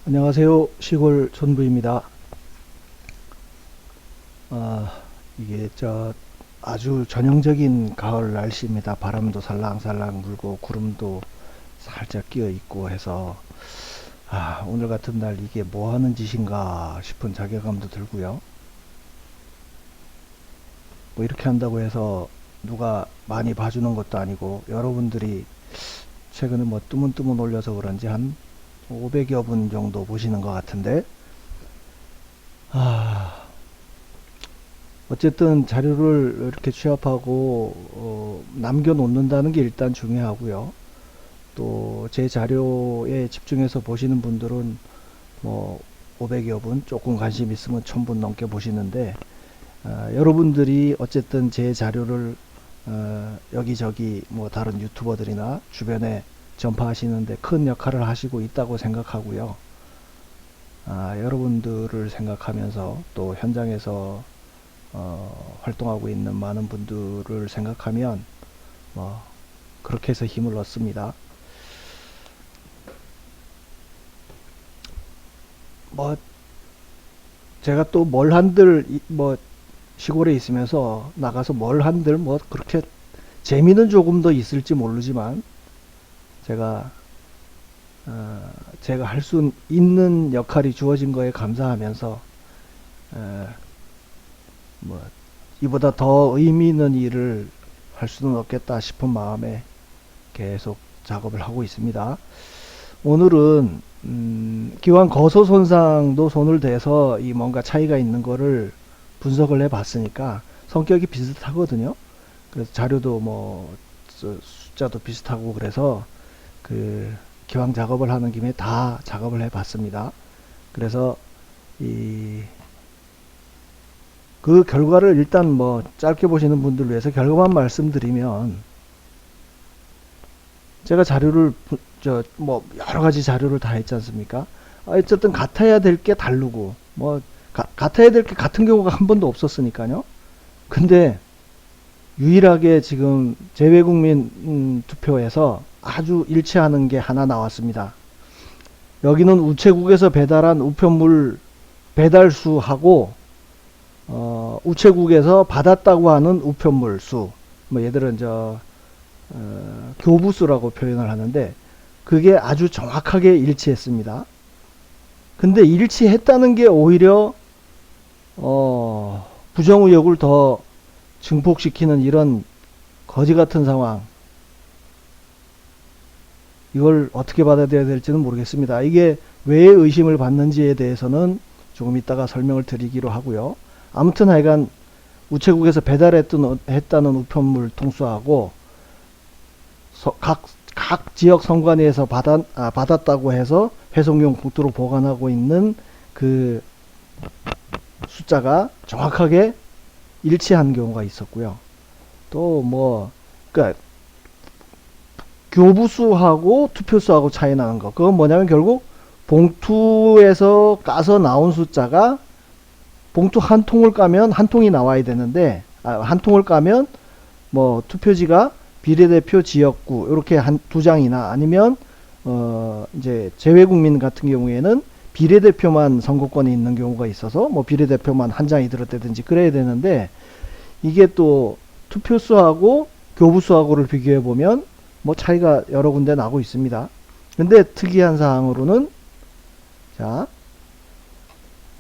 안녕하세요. 시골 전부입니다. 이게 아주 전형적인 가을 날씨입니다. 바람도 살랑살랑 불고 구름도 살짝 끼어 있고 해서 오늘 같은 날 이게 뭐 하는 짓인가 싶은 자괴감도 들고요. 뭐 이렇게 한다고 해서 누가 많이 봐주는 것도 아니고 여러분들이 최근에 뭐 뜨문뜨문 올려서 그런지 한 500여 분 정도 보시는 것 같은데 어쨌든 자료를 이렇게 취합하고 남겨놓는다는 게 일단 중요하고요. 또 제 자료에 집중해서 보시는 분들은 뭐 500여 분, 조금 관심 있으면 1000분 넘게 보시는데 여러분들이 어쨌든 제 자료를 여기저기 뭐 다른 유튜버들이나 주변에 전파하시는데 큰 역할을 하시고 있다고 생각하고요. 여러분들을 생각하면서 또 현장에서 활동하고 있는 많은 분들을 생각하면 뭐 그렇게 해서 힘을 얻습니다. 뭐 제가 또 뭘 한들 뭐 시골에 있으면서 나가서 뭘 한들 뭐 그렇게 재미는 조금 더 있을지 모르지만 제가 제가 할 수 있는 역할이 주어진 거에 감사하면서 뭐 이보다 더 의미 있는 일을 할 수는 없겠다 싶은 마음에 계속 작업을 하고 있습니다. 오늘은 기왕 거소 손상도 손을 대서 이 뭔가 차이가 있는 거를 분석을 해 봤으니까 성격이 비슷하거든요. 그래서 자료도 뭐 숫자도 비슷하고 그래서 기왕 작업을 하는 김에 다 작업을 해 봤습니다. 그래서 그 결과를 일단 뭐 짧게 보시는 분들 위해서 결과만 말씀드리면 제가 자료를 뭐 여러 가지 자료를 다 했지 않습니까? 어쨌든 같아야 될 게 다르고 뭐 같아야 될 게 같은 경우가 한 번도 없었으니까요. 근데 유일하게 지금 재외국민 투표에서 아주 일치하는 게 하나 나왔습니다. 여기는 우체국에서 배달한 우편물 배달수하고 우체국에서 받았다고 하는 우편물 수, 뭐 얘들은 교부수라고 표현을 하는데 그게 아주 정확하게 일치했습니다. 근데 일치했다는 게 오히려 부정의혹을 더 증폭시키는 이런 거지 같은 상황, 이걸 어떻게 받아들여야 될지는 모르겠습니다. 이게 왜 의심을 받는지에 대해서는 조금 이따가 설명을 드리기로 하고요. 아무튼 하여간 우체국에서 배달했다는 우편물 통수하고 각 지역 선관위에서 받았다고 해서 회송용 봉투로 보관하고 있는 그 숫자가 정확하게 일치한 경우가 있었고요. 또 뭐 그러니까 교부수하고 투표수하고 차이 나는 거, 그건 뭐냐면 결국 봉투에서 까서 나온 숫자가 봉투 한 통을 까면 한 통이 나와야 되는데 한 통을 까면 뭐 투표지가 비례대표 지역구 이렇게 한 두 장이나 아니면 이제 재외국민 같은 경우에는 비례대표만 선거권이 있는 경우가 있어서 뭐 비례대표만 한 장이 들었다든지 그래야 되는데 이게 또 투표수하고 교부수하고를 비교해 보면 뭐 차이가 여러 군데 나고 있습니다. 근데 특이한 사항으로는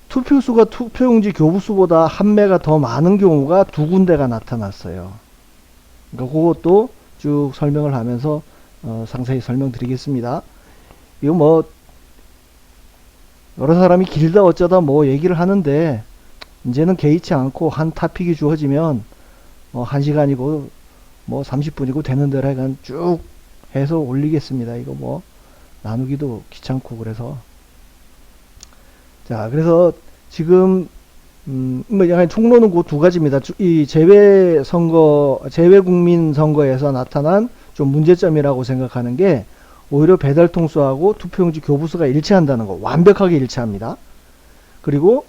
투표수가 투표용지 교부수보다 한 매가 더 많은 경우가 두 군데가 나타났어요. 그러니까 그것도 쭉 설명을 하면서 상세히 설명드리겠습니다. 이거 뭐 여러 사람이 길다 어쩌다 뭐 얘기를 하는데 이제는 개의치 않고 한 토픽이 주어지면 1시간이고 뭐 30분이고 되는 대로 하여간 쭉 해서 올리겠습니다. 이거 뭐 나누기도 귀찮고 그래서 그래서 지금 뭐 약간 총론은 그 두 가지입니다. 이 재외국민 선거에서 나타난 좀 문제점이라고 생각하는 게 오히려 배달 통수하고 투표용지 교부수가 일치한다는 거, 완벽하게 일치합니다. 그리고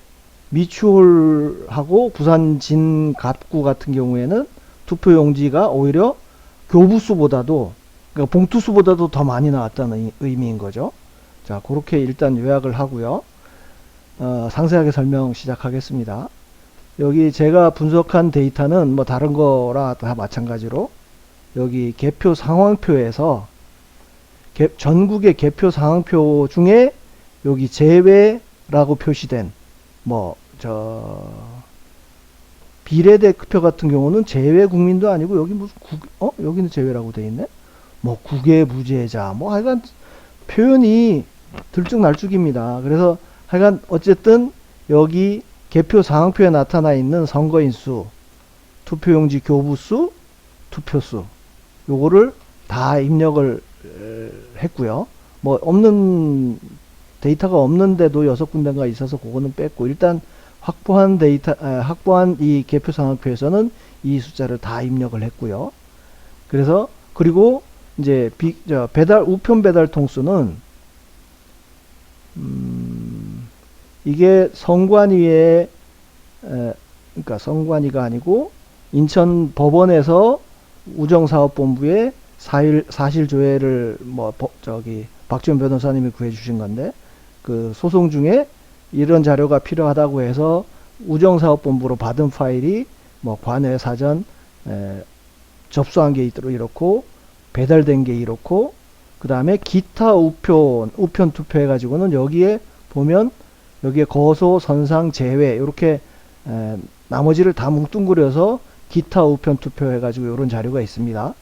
미추홀하고 부산 진갑구 같은 경우에는 투표용지가 오히려 교부수보다도, 그러니까 봉투수보다도 더 많이 나왔다는 의미인 거죠. 자, 그렇게 일단 요약을 하고요. 상세하게 설명 시작하겠습니다. 여기 제가 분석한 데이터는 뭐 다른 거라 다 마찬가지로 여기 개표 상황표에서 전국의 개표 상황표 중에 여기 제외라고 표시된 뭐 비례대표 같은 경우는 제외 국민도 아니고 여기 무슨 여기는 제외라고 돼 있네. 뭐 국외 무죄자 뭐 하여간 표현이 들쭉날쭉입니다. 그래서 하여간 어쨌든 여기 개표 상황표에 나타나 있는 선거인수, 투표용지 교부수, 투표수 요거를 다 입력을 했고요. 뭐 없는 데이터가 없는데도 6군데가 있어서 그거는 뺐고 일단 확보한 확보한 이 개표 상황표에서는 이 숫자를 다 입력을 했고요. 그래서 그리고 이제 우편 배달 통수는 이게 선관위에 그러니까 선관위가 아니고 인천 법원에서 우정사업본부에 사실조회를 뭐 박지원 변호사님이 구해 주신 건데 그 소송 중에 이런 자료가 필요하다고 해서 우정사업본부로 받은 파일이 뭐 관외 사전 접수한 게 이렇고 배달된 게 이렇고 그 다음에 기타 우편 투표 해가지고는 여기에 보면 여기에 거소 선상 제외 이렇게 나머지를 다 뭉뚱그려서 기타 우편 투표 해가지고 이런 자료가 있습니다.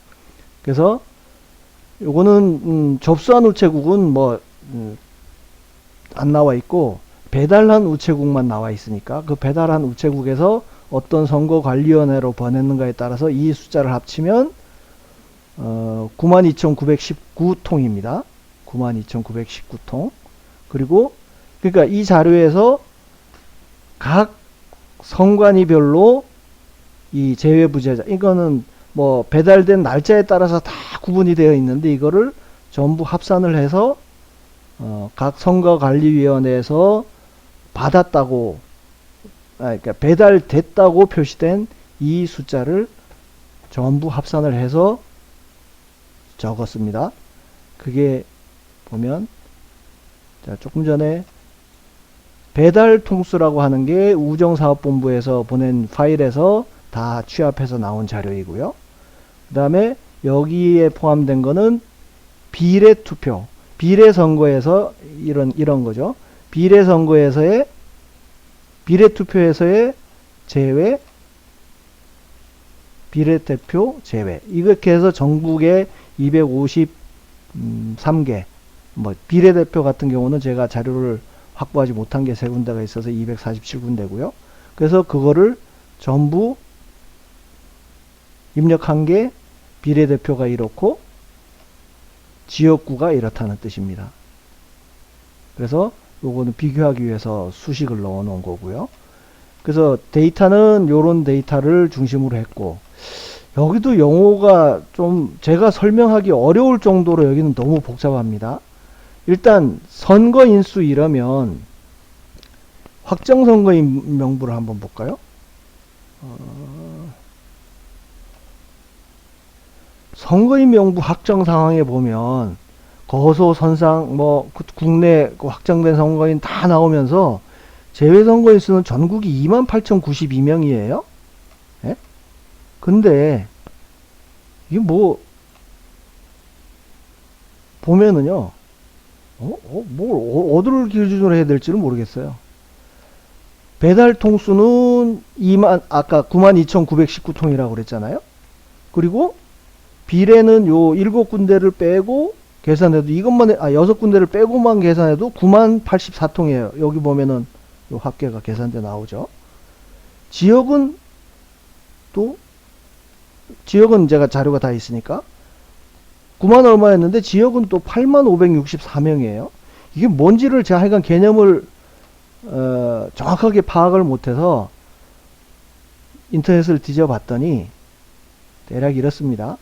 그래서 요거는 접수한 우체국은 뭐 안 나와 있고 배달한 우체국만 나와 있으니까 그 배달한 우체국에서 어떤 선거관리위원회로 보냈는가에 따라서 이 숫자를 합치면 92,919통입니다. 92,919통. 그리고 그러니까 이 자료에서 각 선관위별로 이 제외부재자 이거는 뭐 배달된 날짜에 따라서 다 구분이 되어 있는데 이거를 전부 합산을 해서 각 선거관리위원회에서 받았다고 그러니까 배달됐다고 표시된 이 숫자를 전부 합산을 해서 적었습니다. 그게 보면 자, 조금 전에 배달 통수라고 하는 게 우정사업본부에서 보낸 파일에서 다 취합해서 나온 자료이고요. 그 다음에 여기에 포함된 거는 비례투표, 비례선거에서 이런 거죠. 비례선거에서의 비례투표에서의 제외, 비례대표 제외 이렇게 해서 전국에 253개 뭐 비례대표 같은 경우는 제가 자료를 확보하지 못한 게 3군데가 있어서 247군데고요. 그래서 그거를 전부 입력한 게 비례대표가 이렇고 지역구가 이렇다는 뜻입니다. 그래서 요거는 비교하기 위해서 수식을 넣어 놓은 거고요. 그래서 데이터는 요런 데이터를 중심으로 했고 여기도 용어가 좀 제가 설명하기 어려울 정도로 여기는 너무 복잡합니다. 일단 선거인수 이러면 확정선거인 명부를 한번 볼까요? 선거인 명부 확정 상황에 보면 거소, 선상, 뭐 국내 확정된 선거인 다 나오면서 제외 선거인 수는 전국이 28,092명이에요. 예? 근데 이게 뭐 보면은요. 뭘 어디를 기준으로 해야 될지는 모르겠어요. 배달 통수는 아까 92,919통이라고 그랬잖아요. 그리고 비례는 요 7군데를 빼고 계산해도 이것만 6군데를 빼고만 계산해도 90,084통이에요. 여기 보면은 요 합계가 계산돼 나오죠. 지역은 제가 자료가 다 있으니까 9만 얼마였는데 지역은 또 85,564명이에요. 이게 뭔지를 제가 하여간 개념을 정확하게 파악을 못해서 인터넷을 뒤져봤더니 대략 이렇습니다.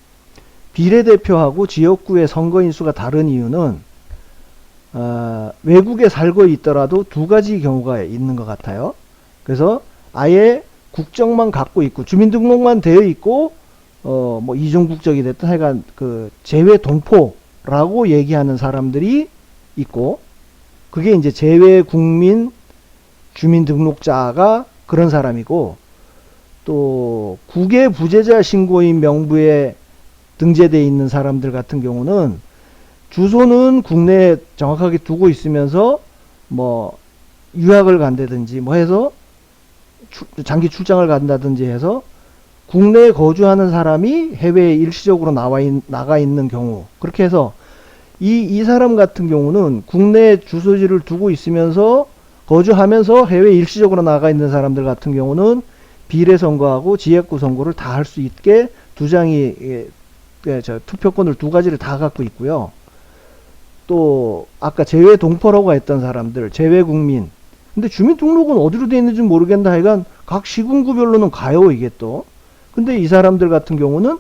비례대표하고 지역구의 선거인수가 다른 이유는 외국에 살고 있더라도 두 가지 경우가 있는 것 같아요. 그래서 아예 국적만 갖고 있고 주민등록만 되어 있고 뭐 이중국적이 됐든 하여간 그 재외 동포라고 얘기하는 사람들이 있고 그게 이제 재외국민 주민등록자가 그런 사람이고, 또 국외 부재자 신고인 명부에 등재되어 있는 사람들 같은 경우는 주소는 국내에 정확하게 두고 있으면서 뭐 유학을 간다든지 뭐 해서 장기 출장을 간다든지 해서 국내에 거주하는 사람이 해외에 일시적으로 나가 있는 경우, 그렇게 해서 이 사람 같은 경우는 국내에 주소지를 두고 있으면서 거주하면서 해외에 일시적으로 나가 있는 사람들 같은 경우는 비례선거하고 지역구 선거를 다 할 수 있게 두 장이 투표권을 두 가지를 다 갖고 있고요. 또 아까 재외 동포라고 했던 사람들, 재외 국민. 근데 주민등록은 어디로 되어 있는지 모르겠는데 하여간 각 시군구별로는 가요, 이게 또. 근데 이 사람들 같은 경우는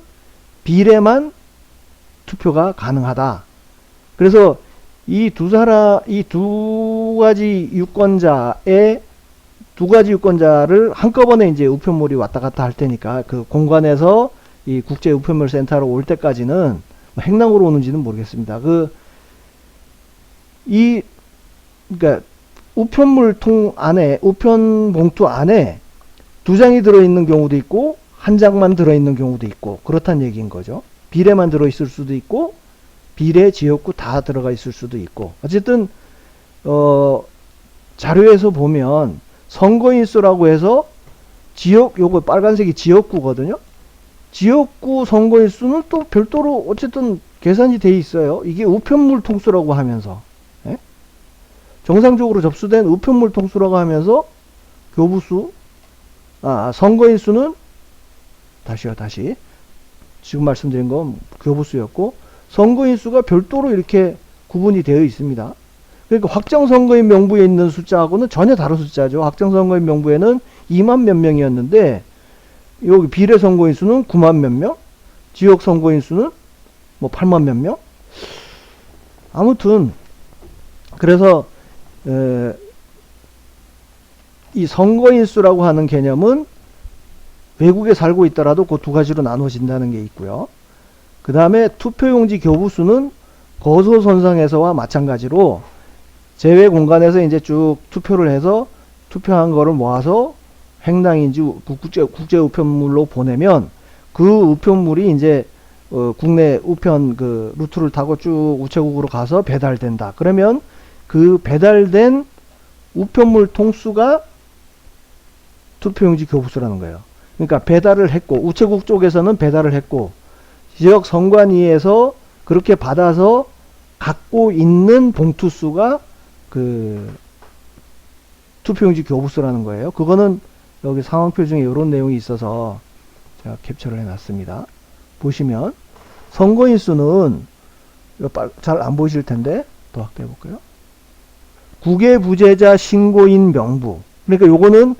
비례만 투표가 가능하다. 그래서 이 두 가지 유권자의 두 가지 유권자를 한꺼번에 이제 우편물이 왔다 갔다 할 테니까 그 공간에서 이 국제 우편물 센터로 올 때까지는 뭐 행랑으로 오는지는 모르겠습니다. 그러니까 우편물통 안에, 우편 봉투 안에 두 장이 들어있는 경우도 있고 한 장만 들어있는 경우도 있고 그렇다는 얘기인 거죠. 비례만 들어있을 수도 있고 비례, 지역구 다 들어가 있을 수도 있고, 어쨌든 자료에서 보면 선거인수라고 해서 요거 빨간색이 지역구거든요. 지역구 선거인수는 또 별도로 어쨌든 계산이 돼 있어요. 이게 우편물 통수라고 하면서, 예? 정상적으로 접수된 우편물 통수라고 하면서 교부수, 선거인수는 다시 지금 말씀드린 건 교부수였고, 선거인수가 별도로 이렇게 구분이 되어 있습니다. 그러니까 확정선거인 명부에 있는 숫자하고는 전혀 다른 숫자죠. 확정선거인 명부에는 2만 몇 명이었는데 여기 비례선거인수는 9만 몇 명, 지역선거인수는 뭐 8만 몇 명. 아무튼 그래서 이 선거인수라고 하는 개념은 외국에 살고 있더라도 그 두 가지로 나눠진다는 게 있고요. 그 다음에 투표용지 교부수는 거소선상에서와 마찬가지로 제외 공간에서 이제 쭉 투표를 해서 투표한 거를 모아서 행랑인지 국제 우편물로 보내면 그 우편물이 이제 국내 우편 그 루트를 타고 쭉 우체국으로 가서 배달된다. 그러면 그 배달된 우편물 통수가 투표용지 교부수라는 거예요. 그러니까 배달을 했고, 우체국 쪽에서는 배달을 했고, 지역 선관위에서 그렇게 받아서 갖고 있는 봉투수가 그 투표용지 교부수라는 거예요. 그거는 여기 상황표 중에 이런 내용이 있어서 제가 캡처를 해놨습니다. 보시면 선거인 수는 잘 안 보이실 텐데 더 확대해 볼까요? 국외 부재자 신고인 명부. 그러니까 요거는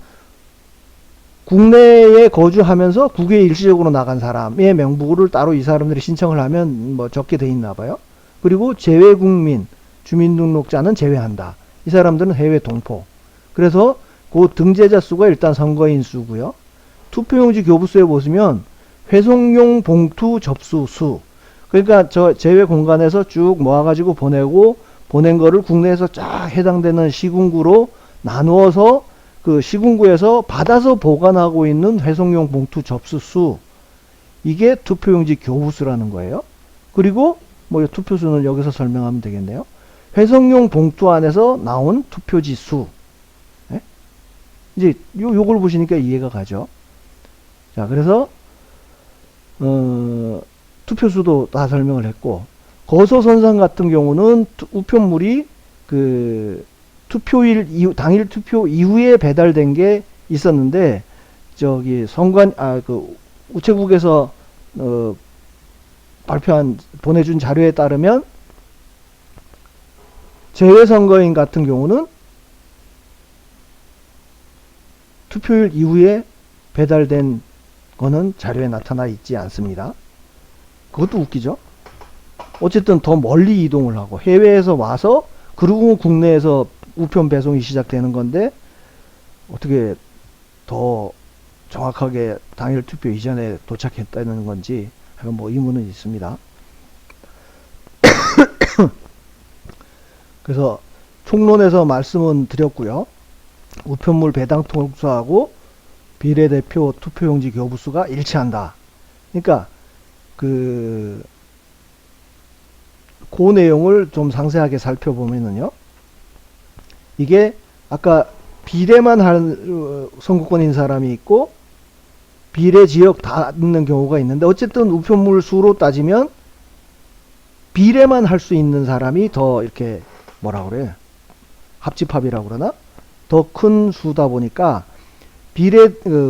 국내에 거주하면서 국외에 일시적으로 나간 사람의 명부를 따로 이 사람들이 신청을 하면 뭐 적게 돼 있나 봐요. 그리고 재외국민 주민등록자는 제외한다. 이 사람들은 해외 동포. 그래서 그 등재자 수가 일단 선거인 수고요. 투표용지 교부수에 보시면 회송용 봉투 접수 수. 그러니까 저 제외 공간에서 쭉 모아가지고 보낸 거를 국내에서 쫙 해당되는 시군구로 나누어서 그 시군구에서 받아서 보관하고 있는 회송용 봉투 접수 수. 이게 투표용지 교부수라는 거예요. 그리고 뭐 투표수는 여기서 설명하면 되겠네요. 회송용 봉투 안에서 나온 투표지 수. 예? 이제 요걸 보시니까 이해가 가죠. 자, 그래서 투표수도 다 설명을 했고, 거소선상 같은 경우는 우편물이 그 투표일 이후, 당일 투표 이후에 배달된 게 있었는데, 저기 그 우체국에서 보내준 자료에 따르면 재외선거인 같은 경우는 투표일 이후에 배달된 거는 자료에 나타나 있지 않습니다. 그것도 웃기죠. 어쨌든 더 멀리 이동을 하고 해외에서 와서 그리고 국내에서 우편 배송이 시작되는 건데 어떻게 더 정확하게 당일 투표 이전에 도착했다는 건지 뭐 의문은 있습니다. 그래서 총론에서 말씀은 드렸고요. 우편물 배당 통수하고 비례대표 투표용지 교부수가 일치한다. 그러니까 그 내용을 좀 상세하게 살펴보면은요. 이게 아까 비례만 할 선거권인 사람이 있고 비례 지역 다 있는 경우가 있는데 어쨌든 우편물 수로 따지면 비례만 할 수 있는 사람이 더 이렇게 뭐라 그래? 합집합이라고 그러나? 더 큰 수다 보니까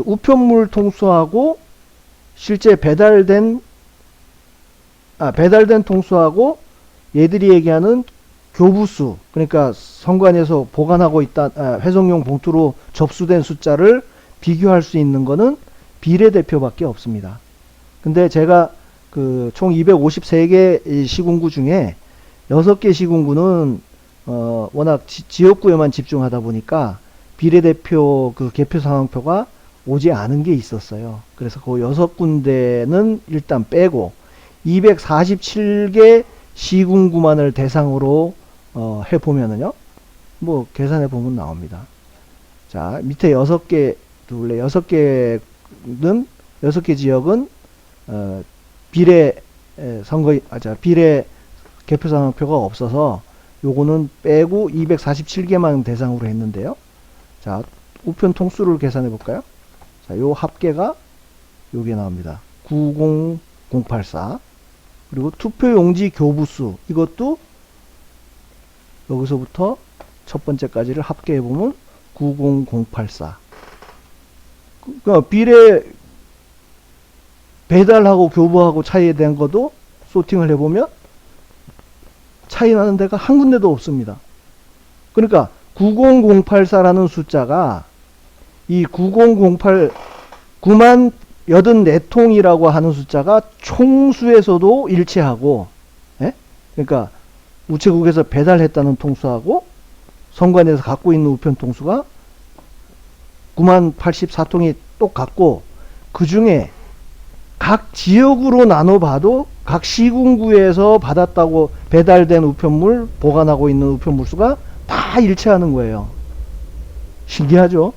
우편물 통수하고 실제 배달된 통수하고 얘들이 얘기하는 교부수, 그러니까 선관위에서 보관하고 있다, 회송용 봉투로 접수된 숫자를 비교할 수 있는 거는 비례대표밖에 없습니다. 근데 제가 총 253개 시군구 중에 6개 시군구는 워낙 지역구에만 집중하다 보니까 비례대표 개표 상황표가 오지 않은 게 있었어요. 그래서 그 6군데는 일단 빼고 247개 시군구만을 대상으로 해보면은요, 뭐 계산해 보면 나옵니다. 자, 밑에 6개 지역은 비례 비례 개표 상황표가 없어서 요거는 빼고 247개만 대상으로 했는데요. 자, 우편 통수를 계산해 볼까요? 자, 요 합계가 요게 나옵니다. 90084. 그리고 투표용지 교부수, 이것도 여기서부터 첫 번째까지를 합계해 보면 90084. 그러니까 비례 배달하고 교부하고 차이에 대한 것도 소팅을 해보면 차이 나는 데가 한 군데도 없습니다. 그러니까 90084라는 숫자가 이 9만 84통이라고 하는 숫자가 총수에서도 일치하고, 예? 그러니까 우체국에서 배달했다는 통수하고 선관위에서 갖고 있는 우편 통수가 9만 84통이 똑같고, 그 중에 각 지역으로 나눠봐도 각 시군구에서 받았다고 배달된 우편물, 보관하고 있는 우편물 수가 다 일치하는 거예요. 신기하죠?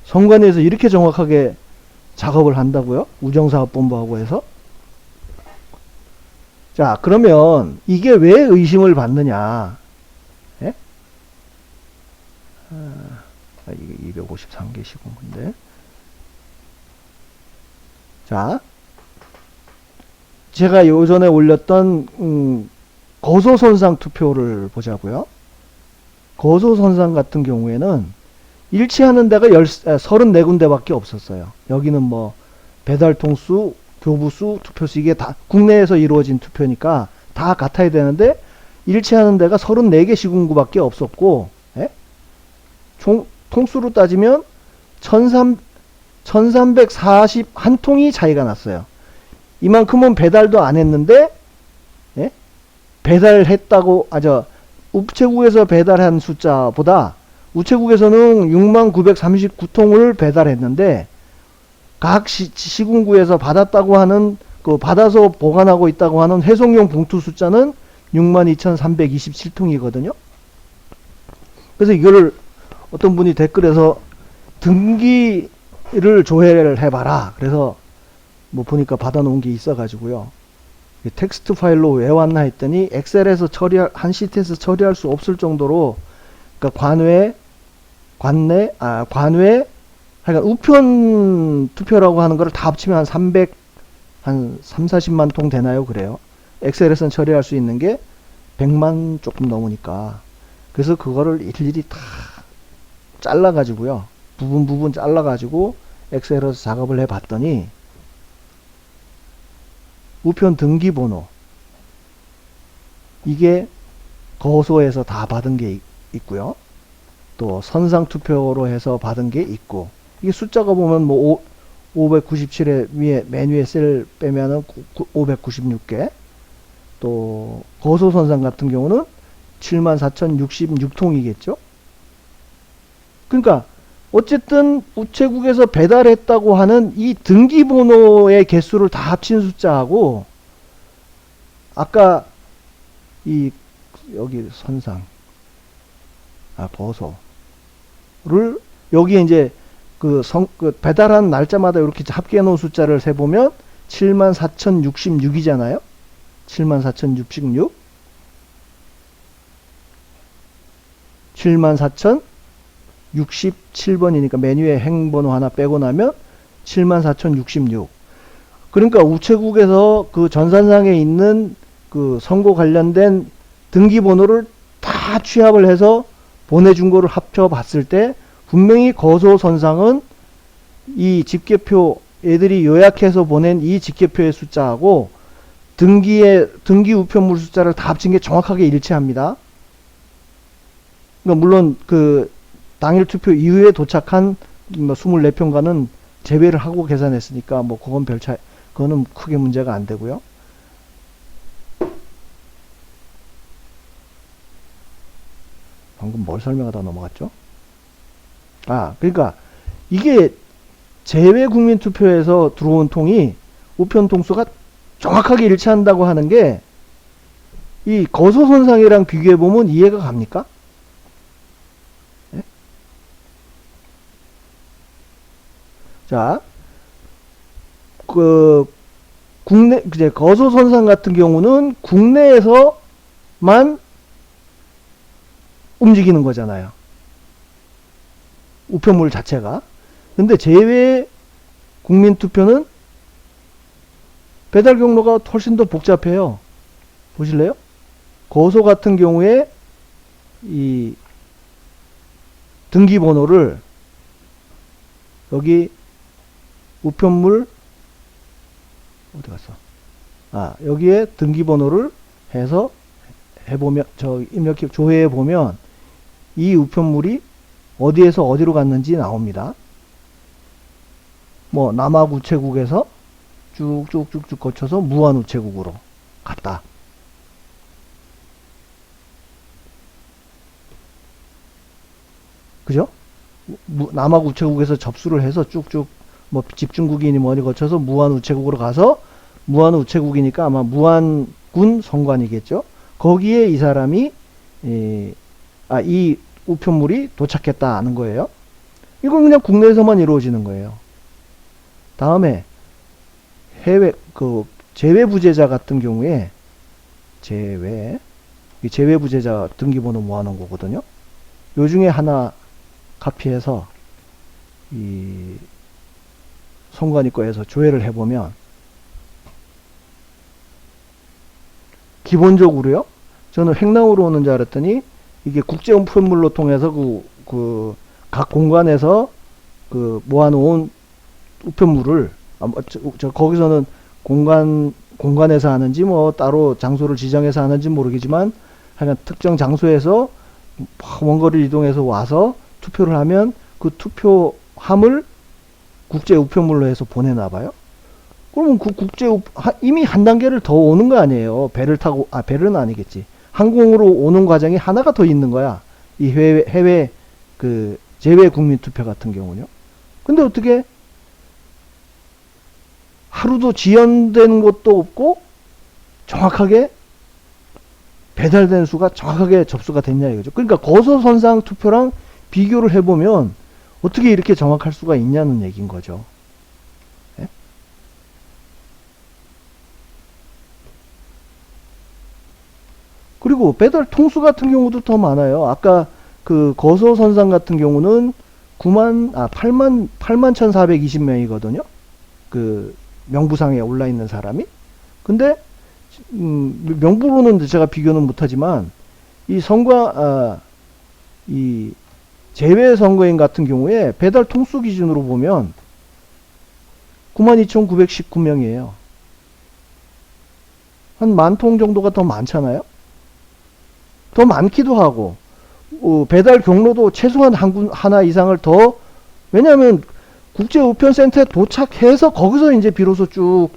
선관위에서 이렇게 정확하게 작업을 한다고요? 우정사업본부하고 해서? 자, 그러면 이게 왜 의심을 받느냐? 예? 이게 253개 시군구인데. 자, 제가 요전에 올렸던 거소선상 투표를 보자고요. 거소선상 같은 경우에는 일치하는 데가 34군데밖에 없었어요. 여기는 뭐 배달통수, 교부수, 투표수, 이게 다 국내에서 이루어진 투표니까 다 같아야 되는데 일치하는 데가 34개 시군구밖에 없었고, 예? 통수로 따지면 1341통이 차이가 났어요. 이만큼은 배달도 안 했는데, 예? 배달했다고, 우체국에서 배달한 숫자보다 우체국에서는 6939통을 배달했는데 각 시군구에서 받았다고 하는, 받아서 보관하고 있다고 하는 회송용 봉투 숫자는 62,327통이거든요. 그래서 이거를 어떤 분이 댓글에서 등기를 조회를 해봐라. 그래서 뭐 보니까 받아놓은 게 있어가지고요. 텍스트 파일로 왜 왔나 했더니 엑셀에서 한 시트에서 처리할 수 없을 정도로, 그러니까 관외, 하여간 우편 투표라고 하는 거를 다 합치면 한 40만 통 되나요? 그래요. 엑셀에서는 처리할 수 있는 게 100만 조금 넘으니까. 그래서 그거를 일일이 다 잘라가지고요. 부분 잘라가지고 엑셀에서 작업을 해봤더니 우편 등기번호, 이게 거소에서 다 받은 게 있고요. 또 선상투표로 해서 받은 게 있고, 이게 숫자가 보면 뭐 597에 맨 위에 셀 빼면은 596개, 또 거소선상 같은 경우는 74,066통이겠죠. 그러니까 어쨌든 우체국에서 배달했다고 하는 이 등기번호의 개수를 다 합친 숫자하고, 아까 여기 선상, 거소를 여기에 이제 그 배달한 날짜마다 이렇게 합계해 놓은 숫자를 세보면 74,066이잖아요. 74,066. 74,067번이니까 메뉴에 행번호 하나 빼고 나면 74,066. 그러니까 우체국에서 그 전산상에 있는 그 선고 관련된 등기번호를 다 취합을 해서 보내준 거를 합쳐 봤을 때 분명히 거소선상은 이 집계표 애들이 요약해서 보낸 이 집계표의 숫자하고 등기 우편물 숫자를 다 합친 게 정확하게 일치합니다. 그러니까 물론 그 당일 투표 이후에 도착한 24평가는 제외를 하고 계산했으니까 뭐 그건 별 차이, 그거는 크게 문제가 안 되고요. 방금 뭘 설명하다 넘어갔죠? 그러니까 이게 제외 국민투표에서 들어온 통이 우편 통수가 정확하게 일치한다고 하는 게 이 거소선상이랑 비교해보면 이해가 갑니까? 네? 자, 이제 거소선상 같은 경우는 국내에서만 움직이는 거잖아요. 우편물 자체가. 근데 제외 국민투표는 배달 경로가 훨씬 더 복잡해요. 보실래요? 거소 같은 경우에 이 등기번호를 여기 우편물 어디 갔어? 여기에 등기번호를 해서 해보면 입력해 조회해 보면 이 우편물이 어디에서 어디로 갔는지 나옵니다. 뭐 남학우체국에서 쭉쭉쭉쭉 거쳐서 무안우체국으로 갔다. 그죠? 남학우체국에서 접수를 해서 쭉쭉 뭐 집중국이니 뭐니 거쳐서 무안우체국으로 가서 무안우체국이니까 아마 무안군 성관이겠죠. 거기에 이 사람이 이 우편물이 도착했다 하는 거예요. 이건 그냥 국내에서만 이루어지는 거예요. 다음에 해외 제외 부재자 같은 경우에 제외 부재자 등기번호 모아놓은 거거든요. 요 중에 하나 카피해서 이 성관이 거에서 조회를 해보면 기본적으로요. 저는 횡령으로 오는 줄 알았더니 이게 국제 우편물로 통해서 각 공간에서 모아놓은 우편물을 거기서는 공간에서 하는지 뭐 따로 장소를 지정해서 하는지 모르겠지만 하여간 특정 장소에서 먼 거리를 이동해서 와서 투표를 하면 그 투표함을 국제 우편물로 해서 보내나 봐요. 그러면 그 이미 한 단계를 더 오는 거 아니에요. 배를 타고, 배는 아니겠지. 항공으로 오는 과정이 하나가 더 있는 거야. 이 해외 제외 국민 투표 같은 경우는요. 근데 어떻게 하루도 지연된 것도 없고 정확하게 배달된 수가 정확하게 접수가 됐냐 이거죠. 그러니까 거소선상 투표랑 비교를 해보면 어떻게 이렇게 정확할 수가 있냐는 얘기인 거죠. 예? 그리고 배달 통수 같은 경우도 더 많아요. 아까 그 거소선상 같은 경우는 81,420명이거든요. 그 명부상에 올라 있는 사람이. 근데 명부로는 제가 비교는 못하지만 이 이 제외 선거인 같은 경우에 배달 통수 기준으로 보면 92,919명이에요. 한 10,000통 정도가 더 많잖아요. 더 많기도 하고 배달 경로도 최소한 하나 이상을 더, 왜냐하면 국제 우편센터에 도착해서 거기서 이제 비로소 쭉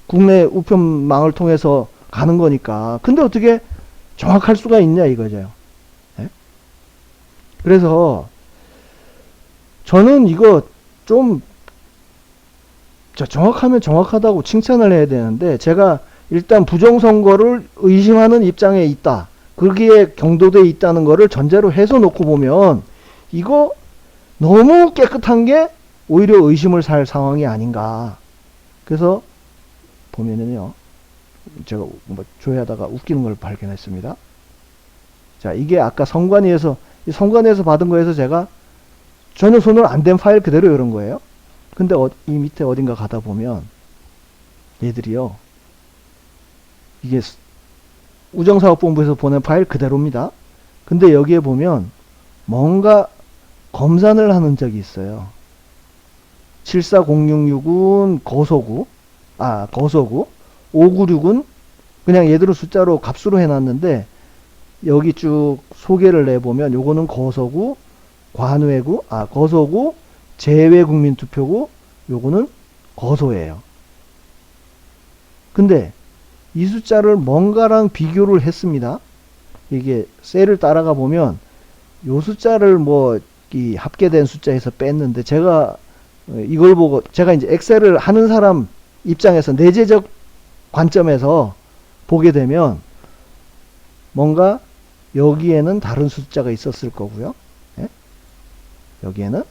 국내 우편망을 통해서 가는 거니까. 근데 어떻게 정확할 수가 있냐 이거죠. 네? 그래서 저는 이거 좀 정확하면 정확하다고 칭찬을 해야 되는데, 제가 일단 부정선거를 의심하는 입장에 있다. 거기에 경도돼 있다는 거를 전제로 해서 놓고 보면 이거 너무 깨끗한 게 오히려 의심을 살 상황이 아닌가. 그래서 보면은요, 제가 뭐 조회하다가 웃기는 걸 발견했습니다. 자, 이게 아까 성관위에서 받은 거에서 제가 전혀 손을 안 댄 파일 그대로 이런 거예요. 근데 이 밑에 어딘가 가다 보면 얘들이요, 이게 우정사업본부에서 보낸 파일 그대로입니다. 근데 여기에 보면 뭔가 검산을 하는 적이 있어요. 74066은 거소구, 596은 그냥 얘들은 숫자로 값수로 해놨는데, 여기 쭉 소개를 내보면 요거는 거소구, 관외구, 거소구, 재외국민투표구, 요거는 거소예요. 근데 이 숫자를 뭔가랑 비교를 했습니다. 이게 셀을 따라가 보면 요 숫자를 뭐 이 합계된 숫자에서 뺐는데, 제가 이걸 보고 제가 이제 엑셀을 하는 사람 입장에서 내재적 관점에서 보게 되면 뭔가 여기에는 다른 숫자가 있었을 거고요. 예? 여기에는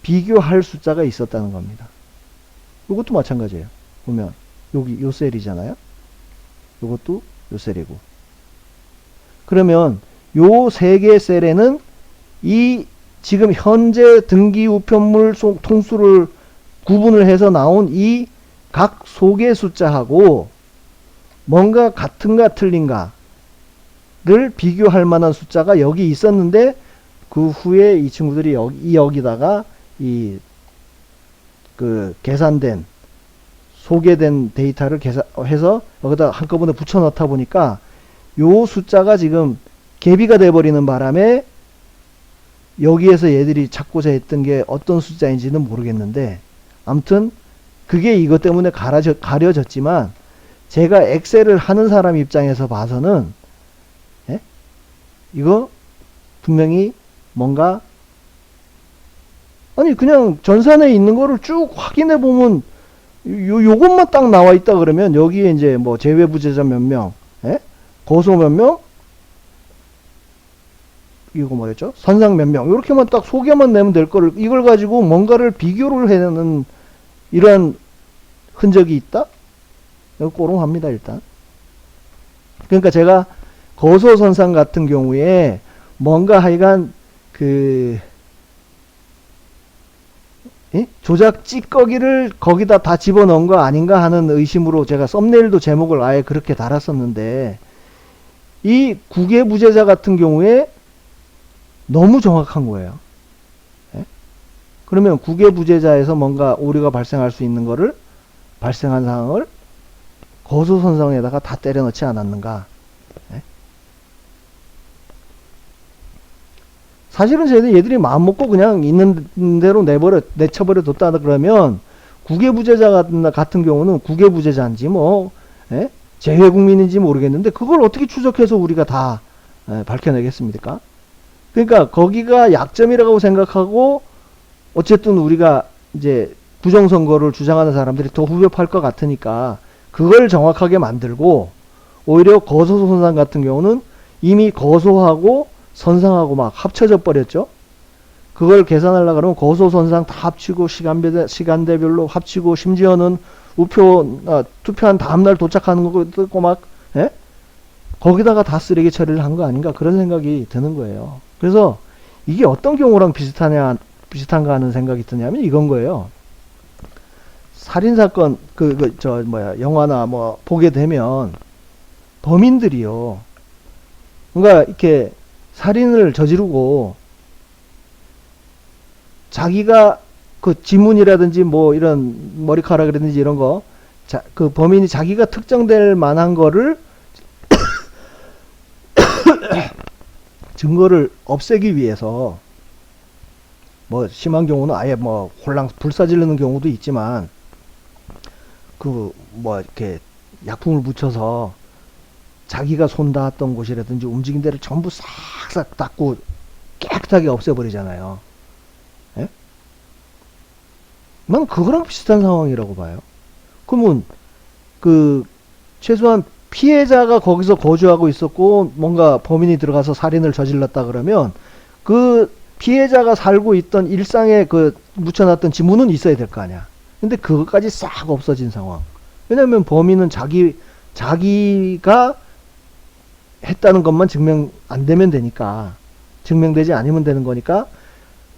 비교할 숫자가 있었다는 겁니다. 이것도 마찬가지예요. 보면 여기 요 셀이잖아요. 이것도 요 셀이고. 그러면 요 세 개의 셀에는 이 지금 현재 등기 우편물 통수를 구분을 해서 나온 이 각 소개 숫자하고 뭔가 같은가 틀린가를 비교할 만한 숫자가 여기 있었는데, 그 후에 이 친구들이 여기다가 그 계산된 소개된 데이터를 해서 여기다 한꺼번에 붙여 넣다 보니까 요 숫자가 지금 개비가 돼 버리는 바람에 여기에서 얘들이 찾고자 했던 게 어떤 숫자인지는 모르겠는데, 아무튼 그게 이것 때문에 가려졌지만, 제가 엑셀을 하는 사람 입장에서 봐서는 이거 분명히 뭔가, 아니 그냥 전산에 있는 거를 쭉 확인해 보면 요것만 딱 나와 있다 그러면 여기에 이제 뭐 제외부재자 몇 명, 거소 몇 명, 이거 뭐였죠? 선상 몇 명, 이렇게만 딱 소개만 내면 될 거를, 이걸 가지고 뭔가를 비교를 해내는 이러한 흔적이 있다? 이거 꼬롱합니다, 일단. 그러니까 제가 거소 선상 같은 경우에 뭔가 하여간 조작 찌꺼기를 거기다 다 집어넣은 거 아닌가 하는 의심으로 제가 썸네일도 제목을 아예 그렇게 달았었는데, 이 국외부재자 같은 경우에 너무 정확한 거예요. 그러면 국외부재자에서 뭔가 오류가 발생할 수 있는 거를, 발생한 사항을 거소선상에다가 다 때려 넣지 않았는가. 사실은 얘들이 마음 먹고 그냥 있는 대로 내쳐버려 뒀다 그러면, 국외부재자 같은 경우는 국외부재자인지 뭐 재외국민인지 모르겠는데 그걸 어떻게 추적해서 우리가 다 밝혀내겠습니까? 그러니까 거기가 약점이라고 생각하고, 어쨌든 우리가 이제 부정선거를 주장하는 사람들이 더 후벼팔 것 같으니까 그걸 정확하게 만들고, 오히려 거소선상 같은 경우는 이미 거소하고 선상하고 막 합쳐져 버렸죠. 그걸 계산하려고 그러면 거소선상 다 합치고 시간대별로 합치고, 심지어는 투표한 다음날 도착하는 거 듣고 막 거기다가 다 쓰레기 처리를 한 거 아닌가, 그런 생각이 드는 거예요. 그래서 이게 어떤 경우랑 비슷한가 하는 생각이 드냐면 이건 거예요. 살인사건 영화나 뭐 보게 되면 범인들이요, 뭔가 이렇게 살인을 저지르고 자기가 그 지문이라든지 뭐 이런 머리카락이라든지 이런 거, 그 범인이 자기가 특정될 만한 거를 증거를 없애기 위해서, 뭐 심한 경우는 아예 뭐 불사지르는 경우도 있지만, 뭐 이렇게 약품을 묻혀서 자기가 손 닿았던 곳이라든지 움직인 데를 전부 싹싹 닦고 깨끗하게 없애버리잖아요. 난 그거랑 비슷한 상황이라고 봐요. 그러면 최소한 피해자가 거기서 거주하고 있었고 뭔가 범인이 들어가서 살인을 저질렀다 그러면 그 피해자가 살고 있던 일상에 그 묻혀놨던 지문은 있어야 될 거 아니야. 근데 그것까지 싹 없어진 상황. 왜냐면 범인은 자기가 했다는 것만 증명 안 되면 되니까, 증명되지 않으면 되는 거니까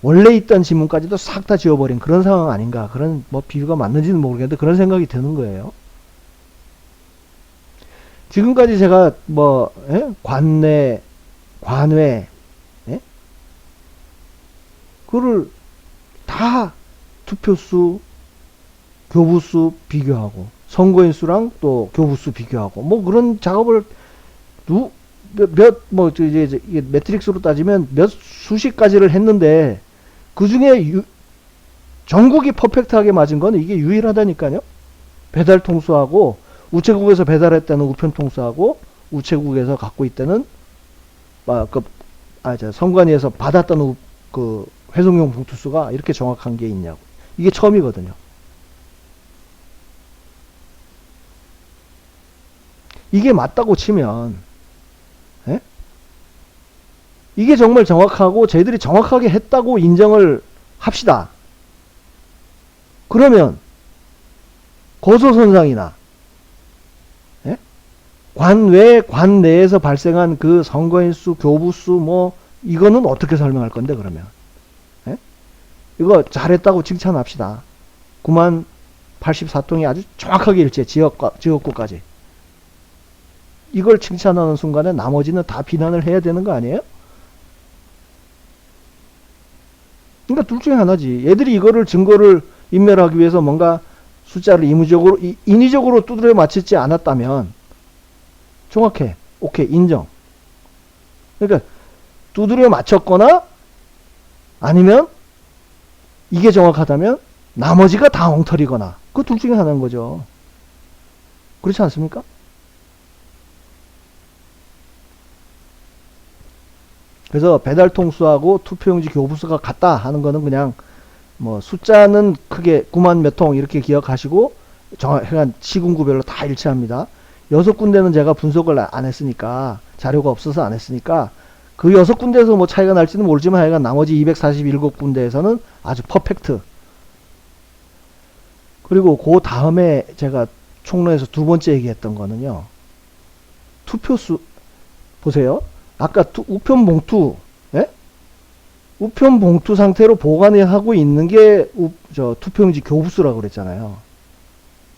원래 있던 지문까지도 싹 다 지워버린 그런 상황 아닌가. 그런 뭐 비유가 맞는지는 모르겠는데 그런 생각이 드는 거예요. 지금까지 제가 뭐 관내, 관외, 예? 그거를 다 투표수, 교부수 비교하고 선거인 수랑 또 교부수 비교하고 뭐 그런 작업을 이제 매트릭스로 따지면 몇 수십 가지를 했는데 그 중에 전국이 퍼펙트하게 맞은 건 이게 유일하다니까요. 배달 통수하고 우체국에서 배달했다는 우편 통수하고 우체국에서 갖고 있다는 선관위에서 받았던 그 회송용 봉투수가 이렇게 정확한 게 있냐고. 이게 처음이거든요. 이게 맞다고 치면, 예? 이게 정말 정확하고 저희들이 정확하게 했다고 인정을 합시다. 그러면 고소선상이나 예? 관외, 관내에서 발생한 그 선거인수, 교부수 뭐 이거는 어떻게 설명할 건데 그러면? 예? 이거 잘했다고 칭찬합시다. 9만 84통이 아주 정확하게 일치해. 지역구까지. 이걸 칭찬하는 순간에 나머지는 다 비난을 해야 되는 거 아니에요? 그러니까 둘 중에 하나지. 얘들이 이거를 증거를 인멸하기 위해서 뭔가 숫자를 인위적으로 두드려 맞추지 않았다면 정확해. 오케이. 인정. 그러니까 두드려 맞췄거나 아니면 이게 정확하다면 나머지가 다 엉터리거나 그 둘 중에 하나인 거죠. 그렇지 않습니까? 그래서 배달 통수하고 투표용지 교부수가 같다 하는 거는 그냥 뭐 숫자는 크게 9만 몇 통 이렇게 기억하시고 정확한 시군구별로 다 일치합니다. 6군데는 제가 분석을 안 했으니까 자료가 없어서 안 했으니까 그 6군데에서 뭐 차이가 날지는 모르지만 하여간 나머지 247군데에서는 아주 퍼펙트. 그리고 그 다음에 제가 총론에서 두 번째 얘기했던 거는요. 투표수 보세요. 아까 우편 봉투, 예? 우편 봉투 상태로 보관하고 있는 게 투표용지 교부수라고 그랬잖아요.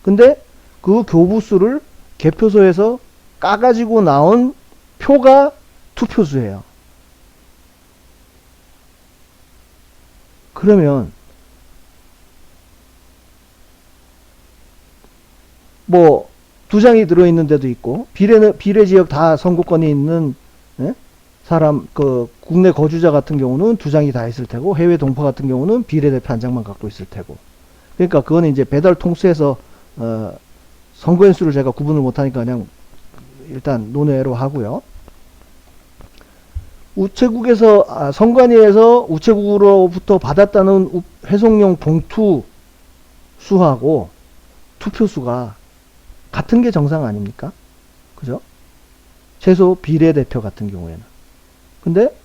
근데 그 교부수를 개표소에서 까가지고 나온 표가 투표수예요. 그러면 뭐 두 장이 들어있는 데도 있고 비례 지역 다 선거권이 있는 예? 사람 그 국내 거주자 같은 경우는 두 장이 다 있을 테고 해외 동포 같은 경우는 비례대표 한 장만 갖고 있을 테고 그러니까 그거는 이제 배달 통수에서 선거인 수를 제가 구분을 못하니까 그냥 일단 논외로 하고요. 우체국에서 선관위에서 우체국으로부터 받았다는 회송용 봉투 수하고 투표수가 같은 게 정상 아닙니까? 그죠? 최소 비례대표 같은 경우에는. 근데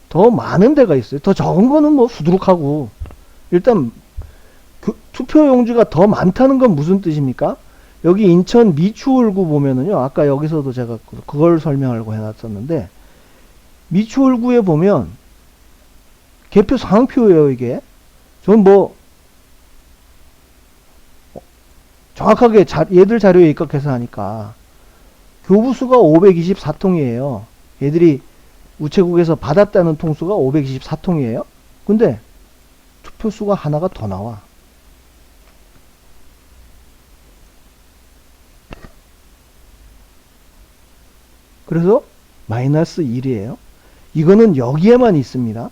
더 많은 데가 있어요. 더 적은 거는 뭐 수두룩하고 일단 투표용지가 더 많다는 건 무슨 뜻입니까? 여기 인천 미추홀구 보면은요. 아까 여기서도 제가 그걸 설명하려고 해놨었는데 미추홀구에 보면 개표 상표예요. 이게 전 뭐 정확하게 얘들 자료에 입각해서 하니까 교부수가 524통이에요. 얘들이 우체국에서 받았다는 통수가 524통이에요. 근데 투표수가 하나가 더 나와. 그래서 마이너스 1이에요. 이거는 여기에만 있습니다.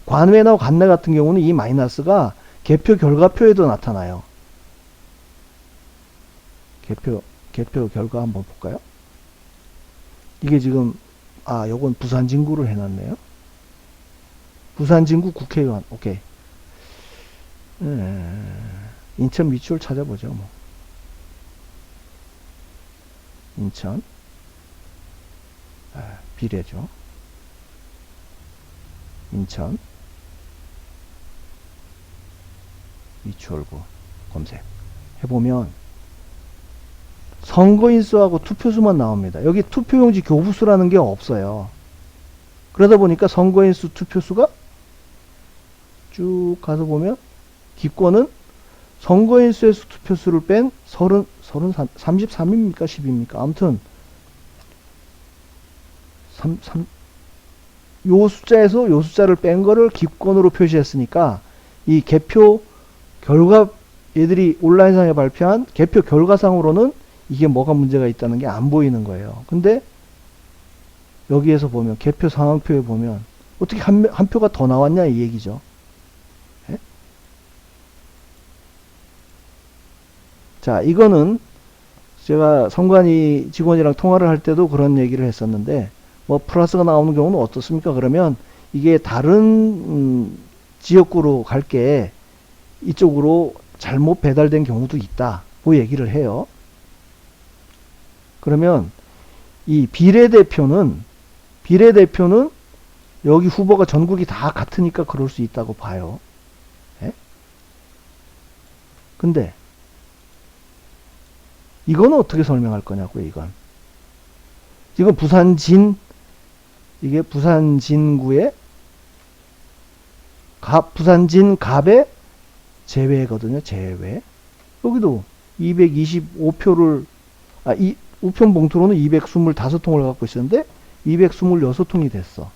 관외나 관내 같은 경우는 이 마이너스가 개표 결과표에도 나타나요. 개표 결과 한번 볼까요? 이게 지금 요건 부산 진구를 해놨네요. 부산 진구 국회의원. 오케이. 인천 미추홀 찾아보죠. 뭐. 인천. 비례죠. 인천. 이추홀구 검색 해보면 선거인수하고 투표수만 나옵니다. 여기 투표용지 교부수라는 게 없어요. 그러다 보니까 선거인수 투표수가 쭉 가서 보면 기권은 선거인수에서 투표수를 뺀 33입니까? 10입니까? 아무튼 요 숫자에서 요 숫자를 뺀 거를 기권으로 표시했으니까 이 개표 결과 얘들이 온라인상에 발표한 개표 결과상으로는 이게 뭐가 문제가 있다는 게 안 보이는 거예요. 근데 여기에서 보면 개표 상황표에 보면 어떻게 한 표가 더 나왔냐 이 얘기죠. 예? 자, 이거는 제가 선관위 직원이랑 통화를 할 때도 그런 얘기를 했었는데 뭐 플러스가 나오는 경우는 어떻습니까? 그러면 이게 다른 지역구로 갈게 이쪽으로 잘못 배달된 경우도 있다. 그 얘기를 해요. 그러면 이 비례대표는 여기 후보가 전국이 다 같으니까 그럴 수 있다고 봐요. 예? 근데 이거는 어떻게 설명할 거냐고요, 이건. 지금 이게 부산진구의 부산진 갑의 제외거든요, 제외. 여기도 225표를, 우편 봉투로는 225통을 갖고 있었는데, 226통이 됐어.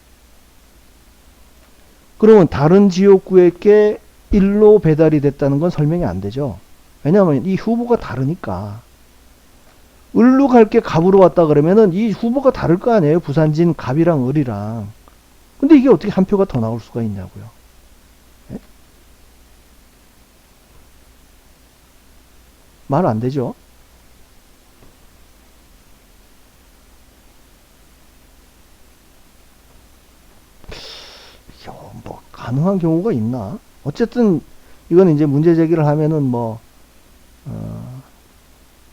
그러면 다른 지역구에게 1로 배달이 됐다는 건 설명이 안 되죠. 왜냐하면 이 후보가 다르니까. 을로 갈게 갑으로 왔다 그러면은 이 후보가 다를 거 아니에요. 부산진 갑이랑 을이랑. 근데 이게 어떻게 한 표가 더 나올 수가 있냐고요. 예? 말 안 되죠. 뭐 가능한 경우가 있나? 어쨌든 이건 이제 문제 제기를 하면은 뭐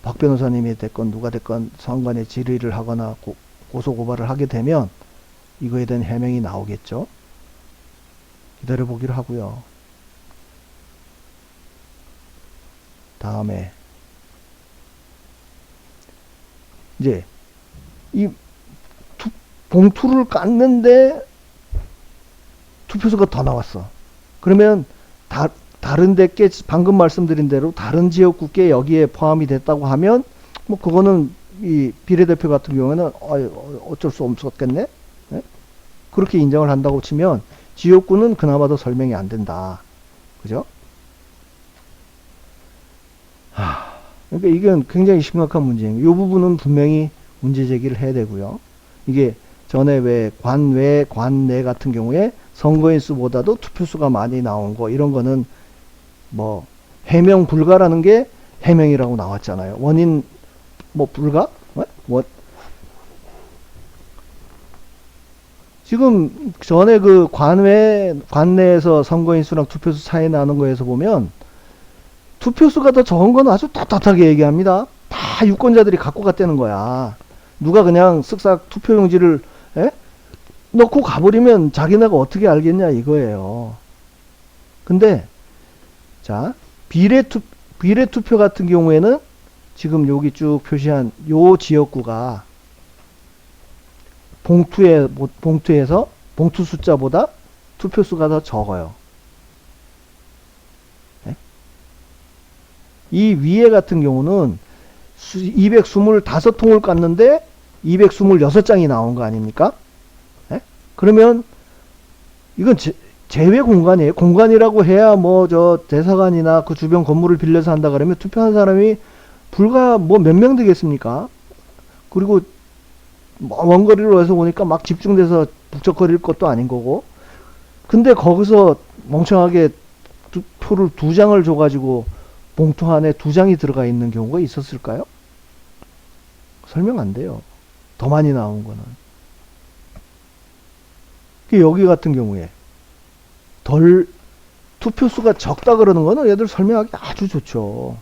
박 변호사님이 됐건 누가 됐건 선관위에 질의를 하거나 고소고발을 하게 되면 이거에 대한 해명이 나오겠죠. 기다려보기로 하고요. 다음에 이제 이 봉투를 깠는데 투표수가 더 나왔어. 그러면 다른 데께 방금 말씀드린 대로 다른 지역구께 여기에 포함이 됐다고 하면 뭐 그거는 이 비례대표 같은 경우에는 어쩔 수 없었겠네. 네? 그렇게 인정을 한다고 치면 지역구는 그나마도 설명이 안 된다. 그죠? 그러니까 이건 굉장히 심각한 문제예요. 이 부분은 분명히 문제 제기를 해야 되고요. 이게 전에 왜 관외, 관내 같은 경우에 선거인 수보다도 투표수가 많이 나온 거 이런 거는 뭐 해명 불가라는 게 해명이라고 나왔잖아요. 원인 뭐 불가? 지금 전에 그 관내에서 선거인 수랑 투표수 차이 나는 거에서 보면 투표수가 더 적은 건 아주 떳떳하게 얘기합니다. 다 유권자들이 갖고 갔다는 거야. 누가 그냥 쓱싹 투표용지를 넣고 가버리면 자기네가 어떻게 알겠냐 이거예요. 근데 자 비례투표 같은 경우에는 지금 여기 쭉 표시한 요 지역구가 봉투에서 봉투 숫자보다 투표수가 더 적어요. 네? 이 위에 같은 경우는 225통을 깠는데 226장이 나온 거 아닙니까? 네? 그러면 이건 제외 공간이에요. 공간이라고 해야 뭐 저 대사관이나 그 주변 건물을 빌려서 한다 그러면 투표한 사람이 불과 뭐 몇 명 되겠습니까? 그리고 먼 거리로 해서 오니까 막 집중돼서 북적거릴 것도 아닌 거고. 근데 거기서 멍청하게 표를 2장을 줘가지고 봉투 안에 2장이 들어가 있는 경우가 있었을까요? 설명 안 돼요. 더 많이 나온 거는. 여기 같은 경우에 투표수가 적다 그러는 거는 얘들 설명하기 아주 좋죠.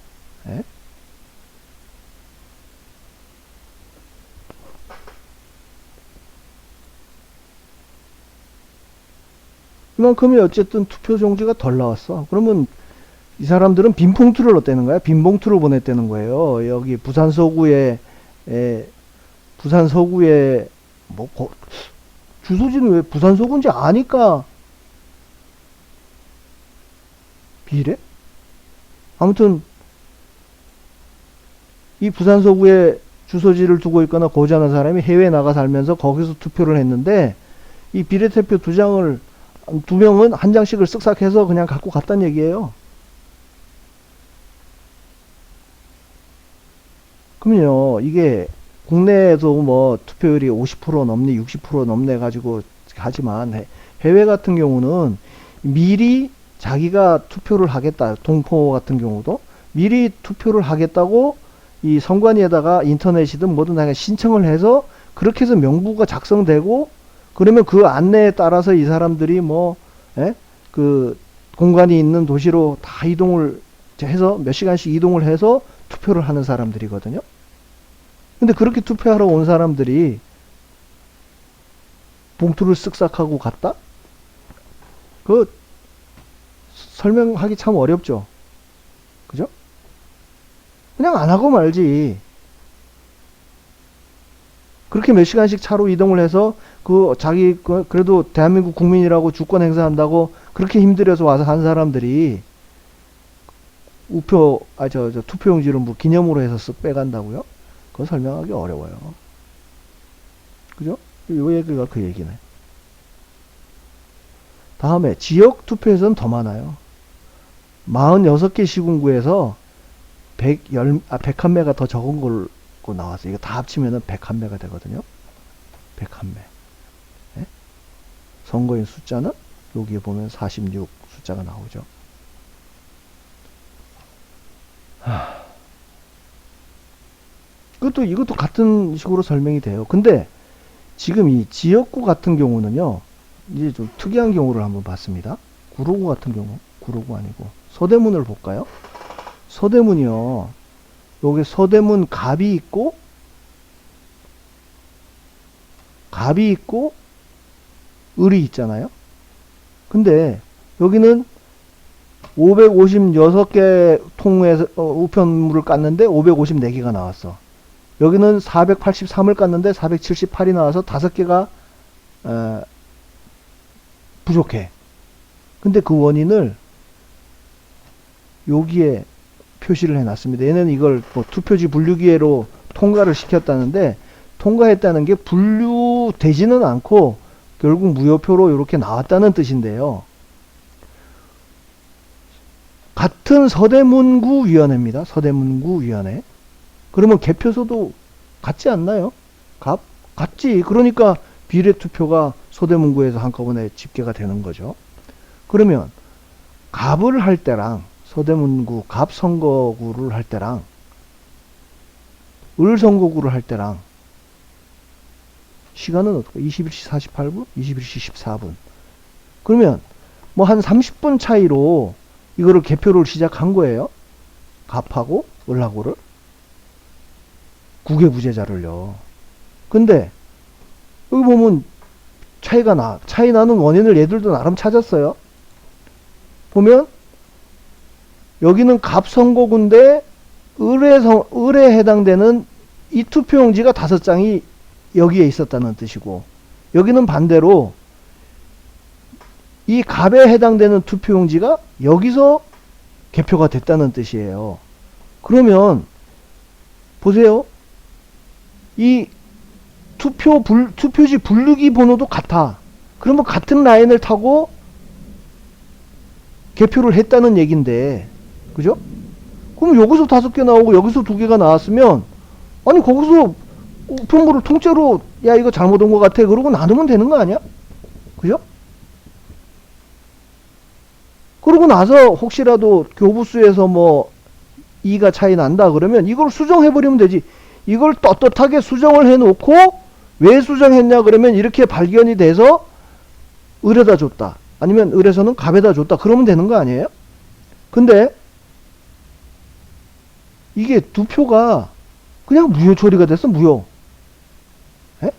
예? 이만큼이 어쨌든 투표 용지가 덜 나왔어. 그러면 이 사람들은 빈 봉투를 어때는 거야? 빈 봉투를 보냈다는 거예요. 여기 부산 서구에 뭐 주소지는 왜 부산 서구인지 아니까 비례? 아무튼 이 부산 서구에 주소지를 두고 있거나 거주하는 사람이 해외에 나가 살면서 거기서 투표를 했는데 이 비례대표 두 명은 한 장씩을 쓱싹 해서 그냥 갖고 갔단 얘기예요. 그러면요, 이게 국내에도 뭐 투표율이 50% 넘네, 60% 넘네 가지고 하지만 해외 같은 경우는 미리 자기가 투표를 하겠다. 동포 같은 경우도 미리 투표를 하겠다고 이 선관위에다가 인터넷이든 뭐든 다 신청을 해서 그렇게 해서 명부가 작성되고 그러면 그 안내에 따라서 이 사람들이 그 공간이 있는 도시로 다 이동을 해서 몇 시간씩 이동을 해서 투표를 하는 사람들이거든요. 근데 그렇게 투표하러 온 사람들이 봉투를 쓱싹 하고 갔다? 그 설명하기 참 어렵죠. 그죠? 그냥 안 하고 말지. 그렇게 몇 시간씩 차로 이동을 해서 그래도 대한민국 국민이라고 주권 행사한다고 그렇게 힘들어서 와서 한 사람들이 투표용지를 뭐 기념으로 해서 쓱 빼간다고요? 그건 설명하기 어려워요. 그죠? 요 얘기가 그 얘기네. 다음에 지역 투표에서는 더 많아요. 46개 시군구에서 101매가 더 적은 걸로 나왔어요. 이거 다 합치면은 101매가 되거든요. 101매. 네? 선거인 숫자는 여기에 보면 46 숫자가 나오죠. 이것도 같은 식으로 설명이 돼요. 근데 지금 이 지역구 같은 경우는요, 이제 좀 특이한 경우를 한번 봤습니다. 구로구 같은 경우, 구로구 아니고 서대문을 볼까요? 서대문이요. 여기 서대문 갑이 있고 을이 있잖아요. 근데 여기는 556개 통에서 우편물을 깠는데 554개가 나왔어. 여기는 483을 깠는데 478이 나와서 5개가 부족해. 근데 그 원인을 여기에 표시를 해놨습니다. 얘는 이걸 뭐 투표지 분류기회로 통과를 시켰다는데 통과했다는 게 분류되지는 않고 결국 무효표로 이렇게 나왔다는 뜻인데요. 같은 서대문구 위원회입니다. 서대문구 위원회. 그러면 개표소도 같지 않나요? 같지. 그러니까 비례투표가 서대문구에서 한꺼번에 집계가 되는 거죠. 그러면 갑을 할 때랑 서대문구 갑 선거구를 할 때랑 을 선거구를 할 때랑 시간은 어떻게? 21시 48분? 21시 14분. 그러면 뭐 한 30분 차이로 이거를 개표를 시작한 거예요. 갑하고 을하고를. 국외부재자를요. 근데 여기 보면 차이 나는 원인을 얘들도 나름 찾았어요. 보면 여기는 갑 선거구인데 을에 해당되는 이 투표용지가 5장이 여기에 있었다는 뜻이고, 여기는 반대로 이 갑에 해당되는 투표용지가 여기서 개표가 됐다는 뜻이에요. 그러면 보세요. 이 투표지 분류기 번호도 같아. 그러면 같은 라인을 타고 개표를 했다는 얘긴데, 그죠? 그럼 여기서 5개 나오고 여기서 2개가 나왔으면, 아니 거기서 우편물을 통째로 야 이거 잘못 온 것 같아 그러고 나누면 되는 거 아니야? 그죠? 그러고 나서 혹시라도 교부수에서 뭐 2가 차이 난다 그러면 이걸 수정해버리면 되지. 이걸 떳떳하게 수정을 해놓고 왜 수정했냐 그러면 이렇게 발견이 돼서 을에다 줬다. 아니면 을에서는 갑에다 줬다. 그러면 되는 거 아니에요? 근데 이게 두 표가 그냥 무효 처리가 됐어. 무효. 에?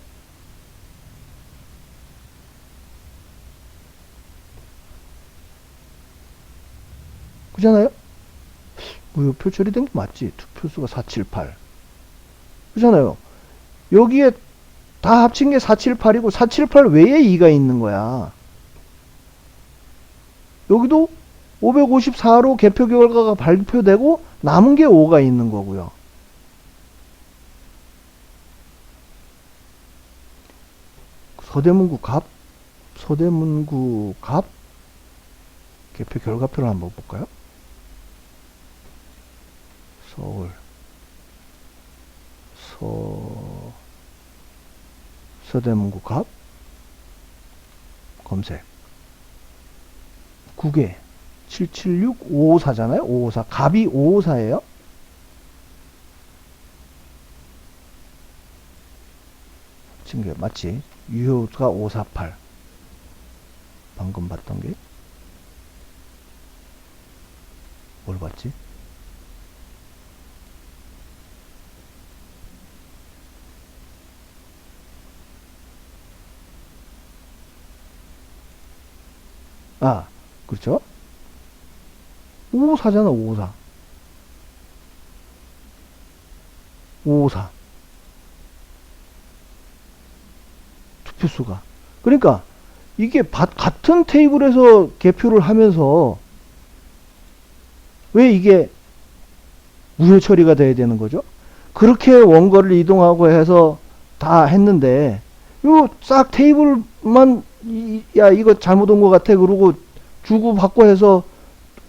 그잖아요? 무효표 처리된 게 맞지. 투표수가 478. 그잖아요. 여기에 다 합친 게 478이고 478 외에 2가 있는 거야. 여기도 554로 개표 결과가 발표되고 남은 게 5가 있는 거고요. 서대문구 갑 개표 결과표를 한번 볼까요? 서울 서대문구 갑 검색 9개 776 554잖아요. 554 갑이 554예요. 지금 게 맞지? 유효가 548 방금 봤던 게 뭘 봤지? 아, 그렇죠? 554잖아, 554. 554. 투표수가. 그러니까, 이게 같은 테이블에서 개표를 하면서, 왜 이게 무효 처리가 돼야 되는 거죠? 그렇게 원거리를 이동하고 해서 다 했는데, 요 싹 테이블만, 야, 이거 잘못 온 것 같아. 그러고 주고받고 해서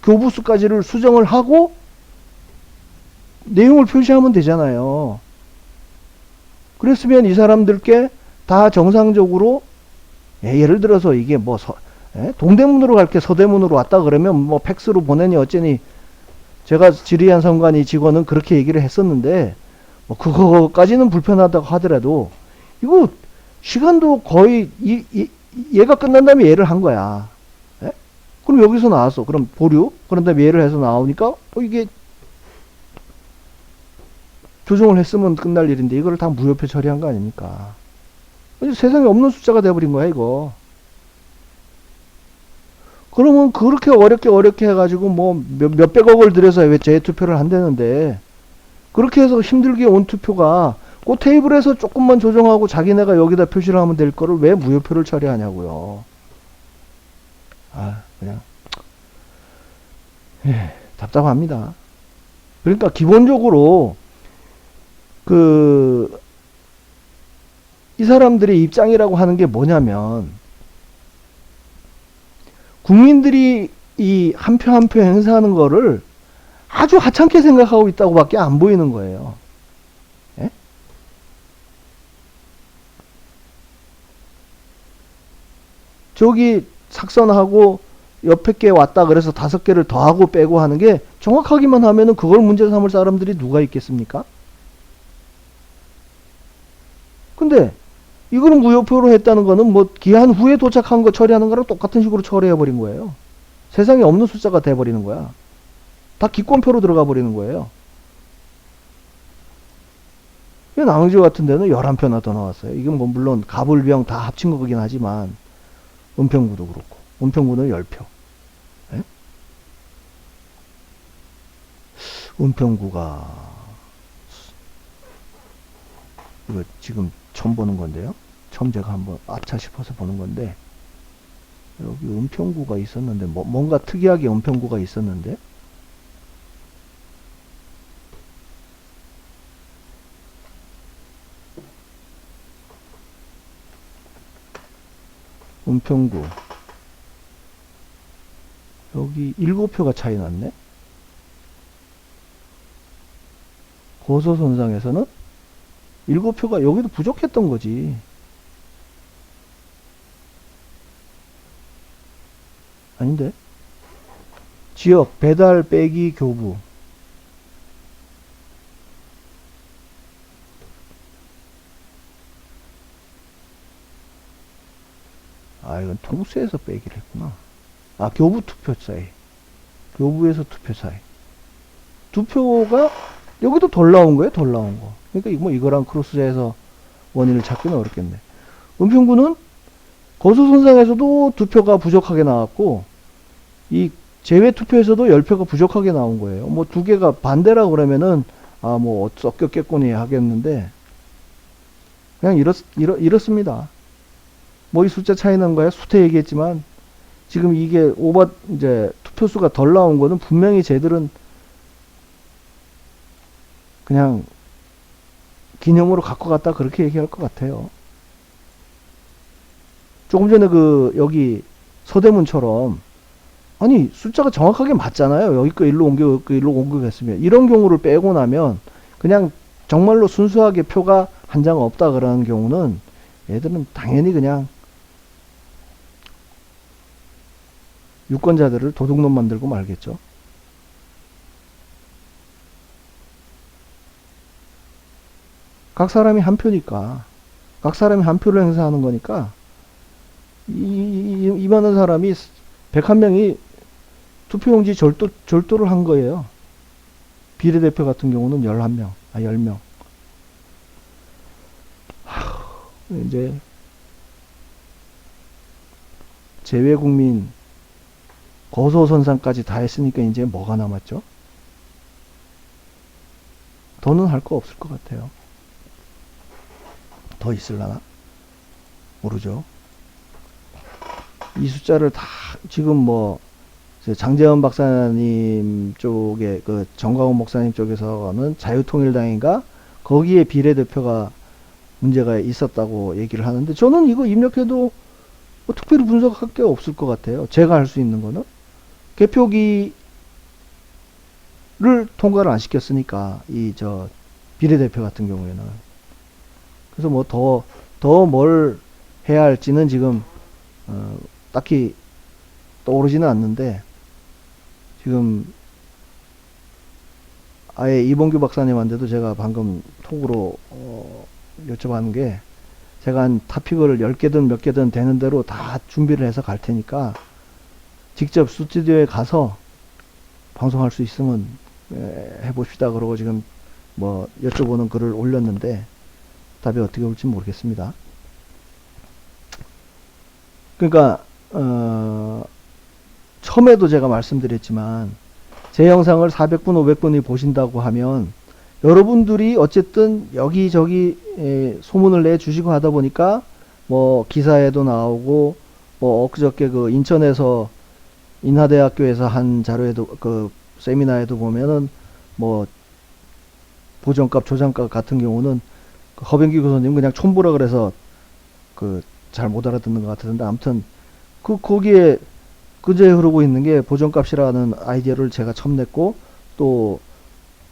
교부수까지를 수정을 하고 내용을 표시하면 되잖아요. 그랬으면 이 사람들께 다 정상적으로 예를 들어서 이게 뭐 동대문으로 갈게 서대문으로 왔다 그러면 뭐 팩스로 보내니 어쩌니 제가 지리한 선관위 직원은 그렇게 얘기를 했었는데 뭐 그거까지는 불편하다고 하더라도 이거 시간도 거의 얘가 끝난 다음에 얘를 한 거야. 예? 그럼 여기서 나왔어. 그럼 보류. 그런 다음에 얘를 해서 나오니까 이게 조정을 했으면 끝날 일인데 이거를 다 무효표 처리한 거 아닙니까? 세상에 없는 숫자가 돼버린 거야 이거. 그러면 그렇게 어렵게 해가지고 뭐 몇백억을 들여서 왜 재투표를 한다는데 그렇게 해서 힘들게 온 투표가 그 테이블에서 조금만 조정하고 자기네가 여기다 표시를 하면 될 거를 왜 무효표를 처리하냐고요. 아, 그냥 답답합니다. 그러니까 기본적으로 이 사람들의 입장이라고 하는 게 뭐냐면 국민들이 이 한 표 한 표 행사하는 거를 아주 하찮게 생각하고 있다고 밖에 안 보이는 거예요. 예? 저기 삭선하고 옆에 게 왔다 그래서 5개를 더하고 빼고 하는 게 정확하기만 하면은 그걸 문제 삼을 사람들이 누가 있겠습니까? 근데 이거를 무효표로 했다는 거는 뭐 기한 후에 도착한 거 처리하는 거랑 똑같은 식으로 처리해 버린 거예요. 세상에 없는 숫자가 돼 버리는 거야. 다 기권표로 들어가 버리는 거예요. 남양주 같은 데는 11표나 더 나왔어요. 이건 뭐 물론 가불병 다 합친 거긴 하지만 은평구도 그렇고 은평구는 10표. 예? 은평구가 이거 지금 처음 보는 건데요. 처음 제가 한번 아차 싶어서 보는 건데 여기 은평구가 있었는데 뭔가 특이하게 은평구가 있었는데 은평구 여기 7표가 차이 났네. 고소선상에서는 7표가 여기도 부족했던 거지. 아닌데? 지역 배달 빼기 교부 이건 통수에서 빼기를 했구나. 교부 투표 사이 교부에서 투표 사이 2표가 여기도 덜 나온 거예요. 덜 나온 거. 그러니까 뭐 이거랑 크로스해서 원인을 찾기는 어렵겠네. 은평구는 거소선상에서도 2표가 부족하게 나왔고 이 제외 투표에서도 10표가 부족하게 나온 거예요. 뭐 두 개가 반대라 그러면은 뭐 섞였겠거니 하겠는데 그냥 이렇습니다. 뭐 이 숫자 차이 난 거야? 수태 얘기했지만 지금 이게 이제 투표수가 덜 나온 거는 분명히 쟤들은 그냥 기념으로 갖고 갔다 그렇게 얘기할 것 같아요. 조금 전에 여기 서대문처럼 아니 숫자가 정확하게 맞잖아요. 여기 거 일로 옮겨 여기 거 일로 옮겨겠으면 이런 경우를 빼고 나면 그냥 정말로 순수하게 표가 한 장 없다 그러는 경우는 얘들은 당연히 그냥 유권자들을 도둑놈 만들고 말겠죠. 각 사람이 한 표니까 각 사람이 한 표를 행사하는 거니까 이 많은 사람이 101명이 투표용지 절도를 한 거예요. 비례대표 같은 경우는 11명, 10명. 이제 제외국민 거소선상까지 다 했으니까 이제 뭐가 남았죠? 더는 할 거 없을 것 같아요. 더 있을라나? 모르죠. 이 숫자를 다 지금 뭐 장재원 박사님 쪽에 정광훈 목사님 쪽에서는 자유통일당인가 거기에 비례대표가 문제가 있었다고 얘기를 하는데 저는 이거 입력해도 뭐 특별히 분석할 게 없을 것 같아요. 제가 할 수 있는 거는 개표기를 통과를 안 시켰으니까 비례대표 같은 경우에는 그래서 뭐 더 뭘 해야 할지는 지금 딱히 떠오르지는 않는데 지금 아예 이봉규 박사님한테도 제가 방금 톡으로 여쭤봤는 게 제가 한 타픽을 10개든 몇 개든 되는 대로 다 준비를 해서 갈 테니까 직접 스튜디오에 가서 방송할 수 있으면 해봅시다 그러고 지금 뭐 여쭤보는 글을 올렸는데 답이 어떻게 올지 모르겠습니다. 그러니까 처음에도 제가 말씀드렸지만 제 영상을 400분 500분이 보신다고 하면 여러분들이 어쨌든 여기저기 소문을 내 주시고 하다 보니까 뭐 기사에도 나오고 뭐 엊그저께 인천에서 인하대학교에서 한 자료에도 세미나에도 보면은 뭐 보정값 조장값 같은 경우는 허병기 교수님 그냥 촌부라 그래서 잘 못 알아듣는 것 같은데 아무튼 거기에 그제 흐르고 있는 게 보정값이라는 아이디어를 제가 처음 냈고 또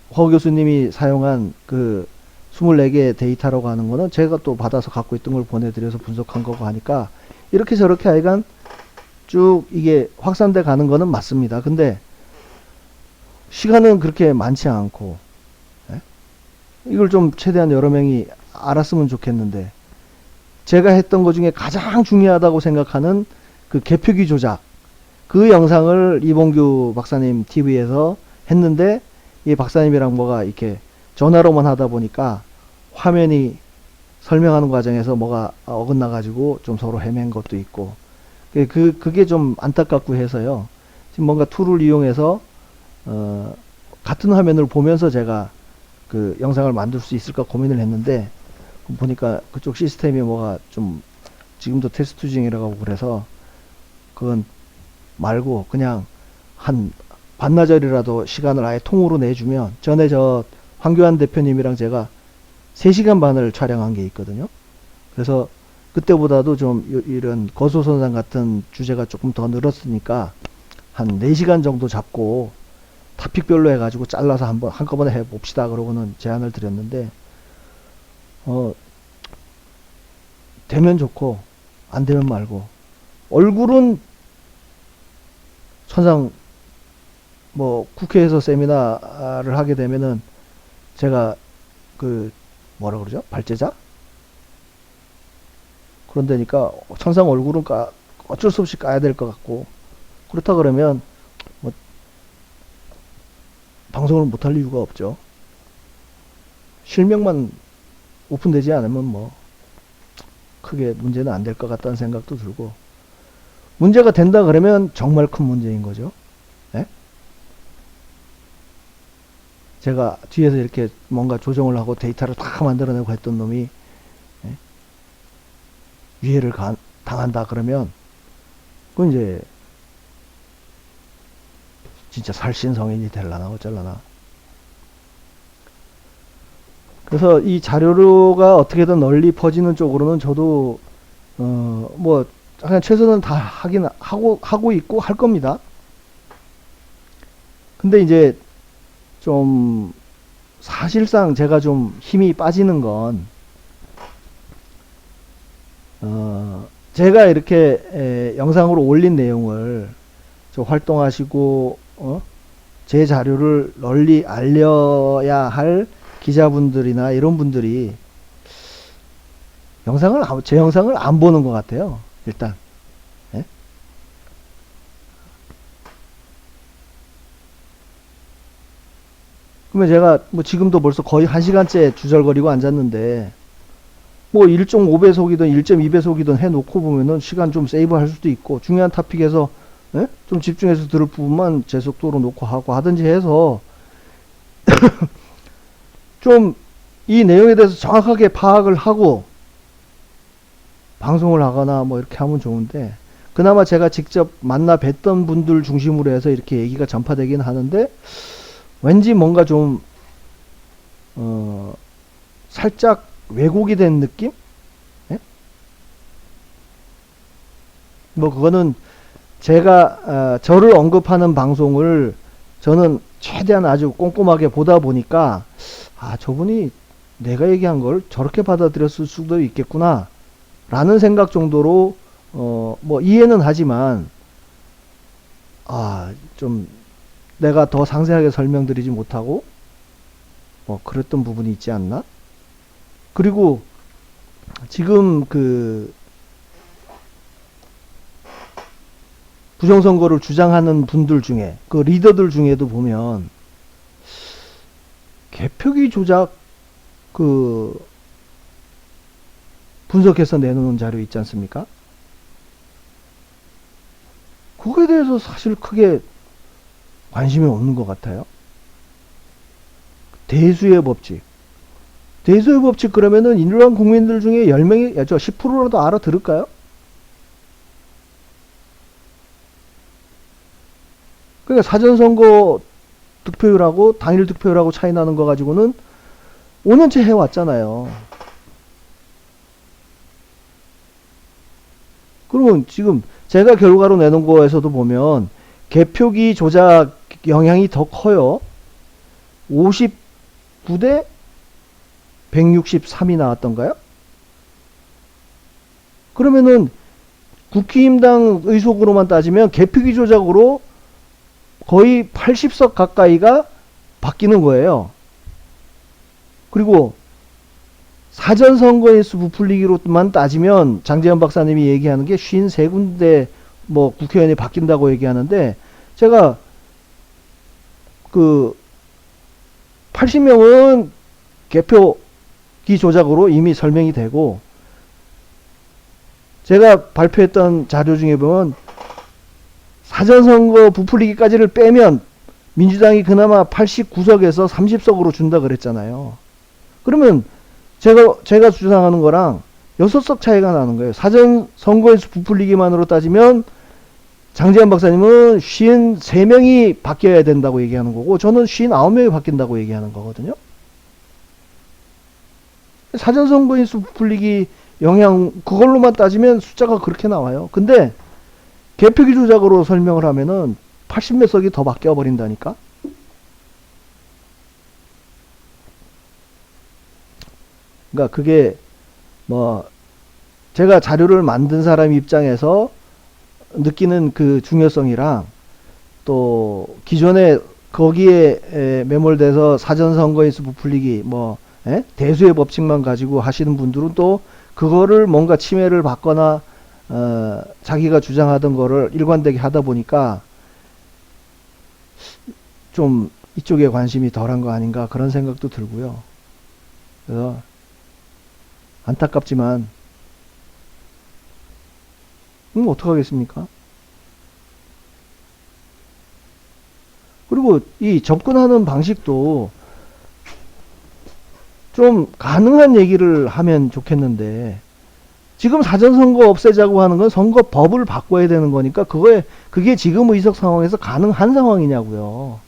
허 교수님이 사용한 24개 데이터라고 하는 거는 제가 또 받아서 갖고 있던 걸 보내드려서 분석한 거고 하니까 이렇게 저렇게 하여간 쭉 이게 확산돼 가는 거는 맞습니다. 근데 시간은 그렇게 많지 않고 이걸 좀 최대한 여러 명이 알았으면 좋겠는데 제가 했던 것 중에 가장 중요하다고 생각하는 개표기 조작 그 영상을 이봉규 박사님 TV에서 했는데 이 박사님이랑 뭐가 이렇게 전화로만 하다 보니까 화면이 설명하는 과정에서 뭐가 어긋나 가지고 좀 서로 헤맨 것도 있고 그게 좀 안타깝고 해서요. 지금 뭔가 툴을 이용해서 같은 화면을 보면서 제가 영상을 만들 수 있을까 고민을 했는데 보니까 그쪽 시스템이 뭐가 좀 지금도 테스트 중이라고 그래서 그건 말고 그냥 한 반나절이라도 시간을 아예 통으로 내주면 전에 황교안 대표님이랑 제가 3시간 반을 촬영한 게 있거든요. 그래서 그때보다도 좀 이런 거소선상 같은 주제가 조금 더 늘었으니까 한 4시간 정도 잡고 타픽별로 해가지고 잘라서 한꺼번에 해봅시다 그러고는 제안을 드렸는데 되면 좋고 안 되면 말고 얼굴은 천상 뭐 국회에서 세미나를 하게 되면은 제가 뭐라 그러죠? 발제자? 그런데니까 천상 얼굴은 어쩔 수 없이 까야 될 것 같고 그렇다 그러면 뭐 방송을 못할 이유가 없죠. 실명만 오픈되지 않으면 뭐 크게 문제는 안 될 것 같다는 생각도 들고 문제가 된다 그러면 정말 큰 문제인 거죠. 제가 뒤에서 이렇게 뭔가 조정을 하고 데이터를 다 만들어내고 했던 놈이 위해를 당한다 그러면 그건 이제 진짜 살신성인이 될라나 어쩔라나. 그래서 이 자료가 어떻게든 널리 퍼지는 쪽으로는 저도 뭐 그냥 최선은 다 하긴 하고 있고 할 겁니다. 근데 이제 좀 사실상 제가 좀 힘이 빠지는 건 제가 이렇게 영상으로 올린 내용을 저 활동하시고 제 자료를 널리 알려야 할 기자분들이나 이런 분들이 제 영상을 안 보는 것 같아요. 일단 예? 그러면 제가 뭐 지금도 벌써 거의 1시간째 주절거리고 앉았는데 뭐 1.5배속이든 1.2배속이든 해놓고 보면은 시간 좀 세이브 할 수도 있고 중요한 토픽에서 좀 집중해서 들을 부분만 제 속도로 놓고 하고 하든지 해서 좀 이 내용에 대해서 정확하게 파악을 하고 방송을 하거나 뭐 이렇게 하면 좋은데 그나마 제가 직접 만나 뵀던 분들 중심으로 해서 이렇게 얘기가 전파되긴 하는데 왠지 뭔가 좀 살짝 왜곡이 된 느낌? 예? 뭐 그거는 제가 저를 언급하는 방송을 저는 최대한 아주 꼼꼼하게 보다 보니까 저분이 내가 얘기한 걸 저렇게 받아들였을 수도 있겠구나 라는 생각 정도로 뭐 이해는 하지만 좀 내가 더 상세하게 설명드리지 못하고 뭐 그랬던 부분이 있지 않나? 그리고 지금 그 부정선거를 주장하는 분들 중에 그 리더들 중에도 보면 개표기 조작 그 분석해서 내놓은 자료 있지 않습니까? 그거에 대해서 사실 크게 관심이 없는 것 같아요. 대수의 법칙. 대수의 법칙 그러면은 일반 국민들 중에 10명이, 10%라도 알아들을까요? 그러니까 사전선거 득표율하고 당일 득표율하고 차이 나는 거 가지고는 5년째 해왔잖아요. 그러면 지금 제가 결과로 내놓은 거에서도 보면 개표기 조작 영향이 더 커요. 59대 163이 나왔던가요? 그러면은 국힘당 의석으로만 따지면 개표기 조작으로 거의 80석 가까이가 바뀌는 거예요. 그리고 사전선거인수 부풀리기로만 따지면 장재현 박사님이 얘기하는 게 53군데 뭐 국회의원이 바뀐다고 얘기하는데 제가 그 80명은 개표기 조작으로 이미 설명이 되고 제가 발표했던 자료 중에 보면 사전선거 부풀리기까지를 빼면 민주당이 그나마 89석에서 30석으로 준다 그랬잖아요. 그러면 제가 주장하는 거랑 6석 차이가 나는 거예요. 사전선거에서 부풀리기만으로 따지면 장재현 박사님은 53명이 바뀌어야 된다고 얘기하는 거고 저는 59명이 바뀐다고 얘기하는 거거든요. 사전선거인수 부풀리기 영향 그걸로만 따지면 숫자가 그렇게 나와요. 근데 개표기 조작으로 설명을 하면은 80몇 석이 더 바뀌어 버린다니까. 그러니까 그게 뭐 제가 자료를 만든 사람 입장에서 느끼는 그 중요성이랑 또 기존에 거기에 매몰돼서 사전선거인수 부풀리기 뭐 대수의 법칙만 가지고 하시는 분들은 또 그거를 뭔가 침해를 받거나 자기가 주장하던 거를 일관되게 하다 보니까 좀 이쪽에 관심이 덜한 거 아닌가 그런 생각도 들고요. 그래서 안타깝지만 어떡하겠습니까? 그리고 이 접근하는 방식도 좀 가능한 얘기를 하면 좋겠는데, 지금 사전선거 없애자고 하는 건 선거법을 바꿔야 되는 거니까 그게 지금 의석 상황에서 가능한 상황이냐고요.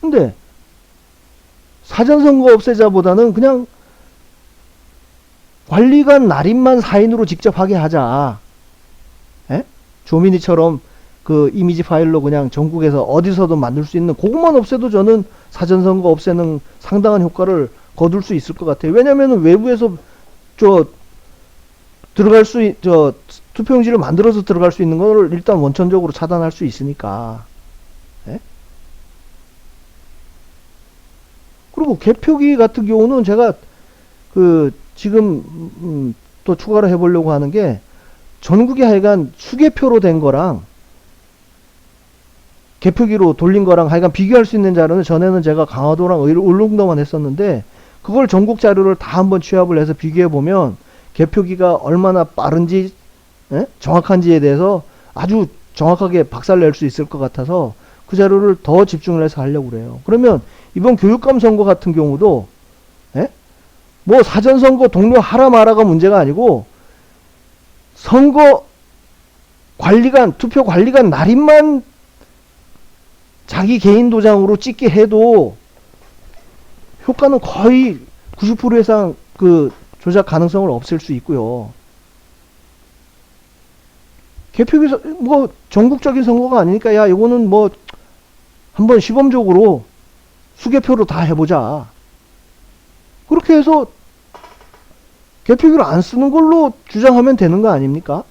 근데 사전선거 없애자보다는 그냥 관리관 날인만 사인으로 직접 하게 하자. 에? 조민이처럼 그 이미지 파일로 그냥 전국에서 어디서도 만들 수 있는 그것만 없애도 저는 사전선거 없애는 상당한 효과를 거둘 수 있을 것 같아요. 왜냐면은 외부에서 들어갈 투표용지를 만들어서 들어갈 수 있는 걸 일단 원천적으로 차단할 수 있으니까. 예? 그리고 개표기 같은 경우는 제가 지금 또 추가로 해보려고 하는 게, 전국에 하여간 수개표로 된 거랑 개표기로 돌린 거랑 하여간 비교할 수 있는 자료는, 전에는 제가 강화도랑 울릉도만 했었는데 그걸 전국 자료를 다 한번 취합을 해서 비교해 보면 개표기가 얼마나 빠른지 정확한지에 대해서 아주 정확하게 박살낼 수 있을 것 같아서 그 자료를 더 집중을 해서 하려고 그래요. 그러면 이번 교육감 선거 같은 경우도 뭐 사전선거 독려하라 마라가 문제가 아니고, 선거 관리관, 투표 관리관 날인만 자기 개인 도장으로 찍게 해도 효과는 거의 90% 이상 조작 가능성을 없앨 수 있고요. 개표기 뭐 전국적인 선거가 아니니까, 야 이거는 뭐 한번 시범적으로 수개표로 다 해보자. 그렇게 해서 개표기를 안 쓰는 걸로 주장하면 되는 거 아닙니까?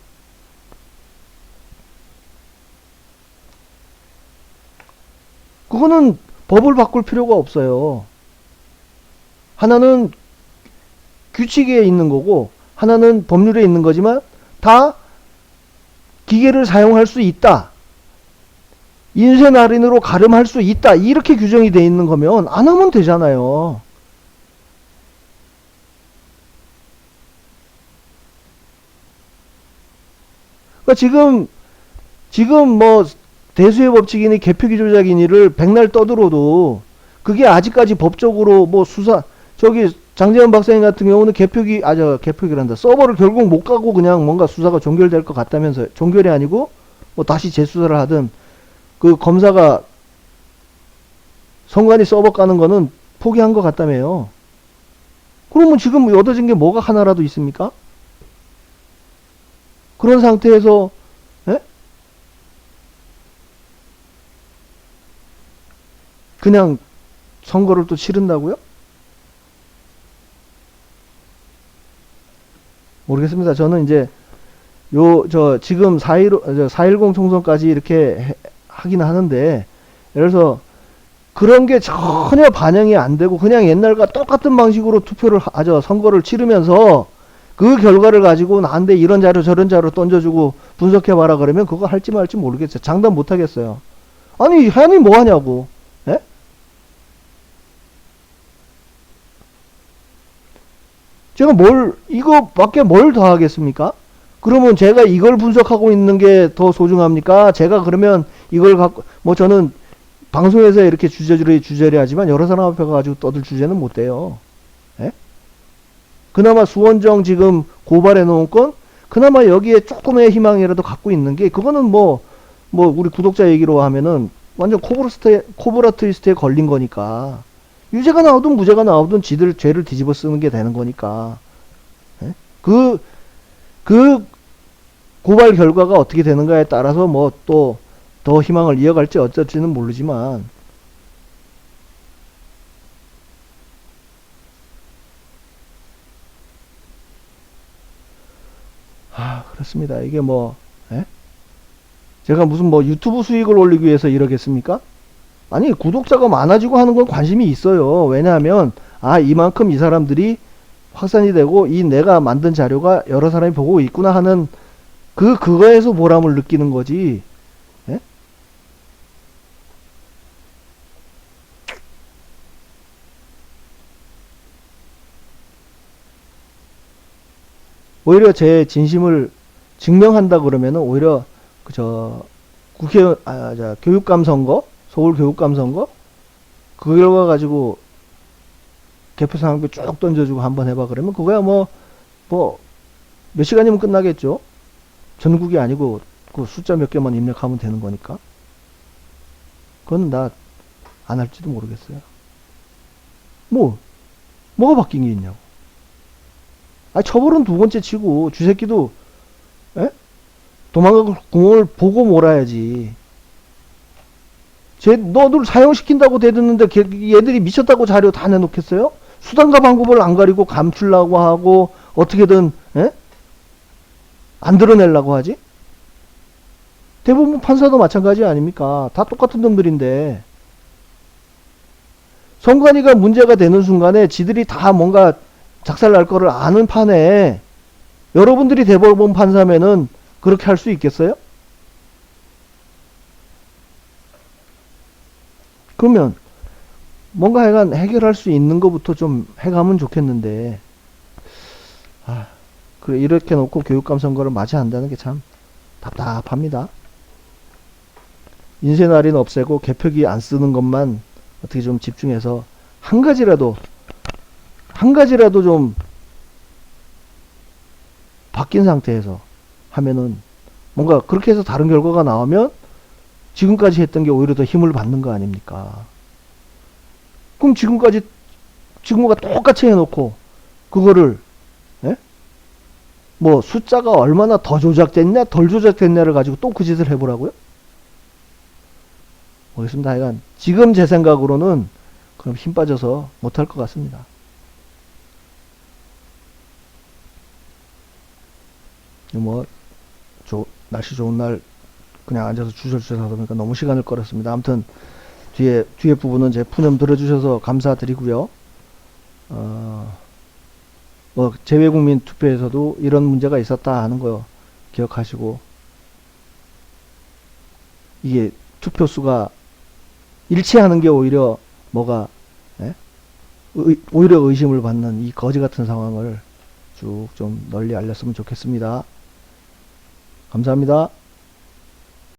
그거는 법을 바꿀 필요가 없어요. 하나는 규칙에 있는 거고 하나는 법률에 있는 거지만 다 기계를 사용할 수 있다, 인쇄날인으로 가름할 수 있다, 이렇게 규정이 돼 있는 거면 안 하면 되잖아요. 그러니까 지금 뭐 대수의 법칙이니 개표기 조작이니를 백날 떠들어도 그게 아직까지 법적으로 뭐 장재현 박사님 같은 경우는 개표기란다. 서버를 결국 못 가고 그냥 뭔가 수사가 종결될 것 같다면서요. 종결이 아니고 뭐 다시 재수사를 하든, 그 검사가 선관위 서버 까는 거는 포기한 것 같다며요. 그러면 지금 얻어진 게 뭐가 하나라도 있습니까? 그런 상태에서 그냥 선거를 또 치른다고요? 모르겠습니다. 저는 이제 지금 4.10 총선까지 이렇게 하긴 하는데, 예를 들어서 그런 게 전혀 반영이 안 되고 그냥 옛날과 똑같은 방식으로 선거를 치르면서 그 결과를 가지고 나한테 이런 자료 저런 자료 던져주고 분석해봐라 그러면 그거 할지 말지 모르겠어요. 장담 못 하겠어요. 아니 뭐 하냐고. 예? 제가 이거밖에 뭘 더 하겠습니까? 그러면 제가 이걸 분석하고 있는 게 더 소중합니까? 제가 그러면 이걸 갖고, 뭐 저는 방송에서 이렇게 주저리 하지만 여러 사람 앞에 가지고 떠들 주제는 못 돼요. 예? 그나마 수원정 지금 고발해 놓은 건, 그나마 여기에 조금의 희망이라도 갖고 있는 게, 그거는 뭐 우리 구독자 얘기로 하면은 완전 코브라 트위스트에 걸린 거니까. 유죄가 나오든 무죄가 나오든 지들 죄를 뒤집어 쓰는 게 되는 거니까. 예? 그 고발 결과가 어떻게 되는가에 따라서 뭐 또 더 희망을 이어갈지 어쩔지는 모르지만, 그렇습니다. 이게 제가 무슨 유튜브 수익을 올리기 위해서 이러겠습니까? 아니, 구독자가 많아지고 하는 건 관심이 있어요. 왜냐하면 이만큼 이 사람들이 확산이 되고 내가 만든 자료가 여러 사람이 보고 있구나 하는 그거에서 보람을 느끼는 거지. 예? 오히려 제 진심을 증명한다 그러면은 오히려 교육감 선거, 서울 교육감 선거, 그 결과 가지고 개표 상황표 쭉 던져주고 한번 해봐 그러면 그거야 뭐 몇 시간이면 끝나겠죠. 전국이 아니고 그 숫자 몇 개만 입력하면 되는 거니까. 그건 나 안 할지도 모르겠어요. 뭐가 바뀐 게 있냐고. 아, 처벌은 두 번째 치고 쥐새끼도 도망가고 구멍을 보고 몰아야지. 너들 사용시킨다고 대드는데 얘들이 미쳤다고 자료 다 내놓겠어요? 수단과 방법을 안 가리고 감추려고 하고 어떻게든 안 드러내려고 하지? 대부분 판사도 마찬가지 아닙니까? 다 똑같은 놈들인데 선관위가 문제가 되는 순간에 지들이 다 뭔가 작살날 거를 아는 판에 여러분들이 대법원 판사면은 그렇게 할 수 있겠어요? 그러면 뭔가 하여간 해결할 수 있는 것부터 좀 해가면 좋겠는데 그래 이렇게 놓고 교육감 선거를 맞이한다는 게 참 답답합니다. 인쇄날인 없애고 개표기 안 쓰는 것만 어떻게 좀 집중해서 한 가지라도 좀 바뀐 상태에서 하면은 뭔가 그렇게 해서 다른 결과가 나오면 지금까지 했던 게 오히려 더 힘을 받는 거 아닙니까? 그럼 지금과 똑같이 해놓고 그거를 뭐 숫자가 얼마나 더 조작됐냐 덜 조작됐냐를 가지고 또 그 짓을 해보라고요? 모르겠습니다. 하여간 지금 제 생각으로는 그럼 힘 빠져서 못할 것 같습니다. 뭐 날씨 좋은 날 그냥 앉아서 주저주저 하다 보니까 너무 시간을 끌었습니다. 아무튼 뒤에 부분은 제 푸념 들어주셔서 감사드리고요. 뭐 재외국민 투표에서도 이런 문제가 있었다 하는 거 기억하시고 이게 투표수가 일치하는 게 오히려 뭐가 오히려 의심을 받는 이 거지 같은 상황을 쭉 좀 널리 알렸으면 좋겠습니다. 감사합니다.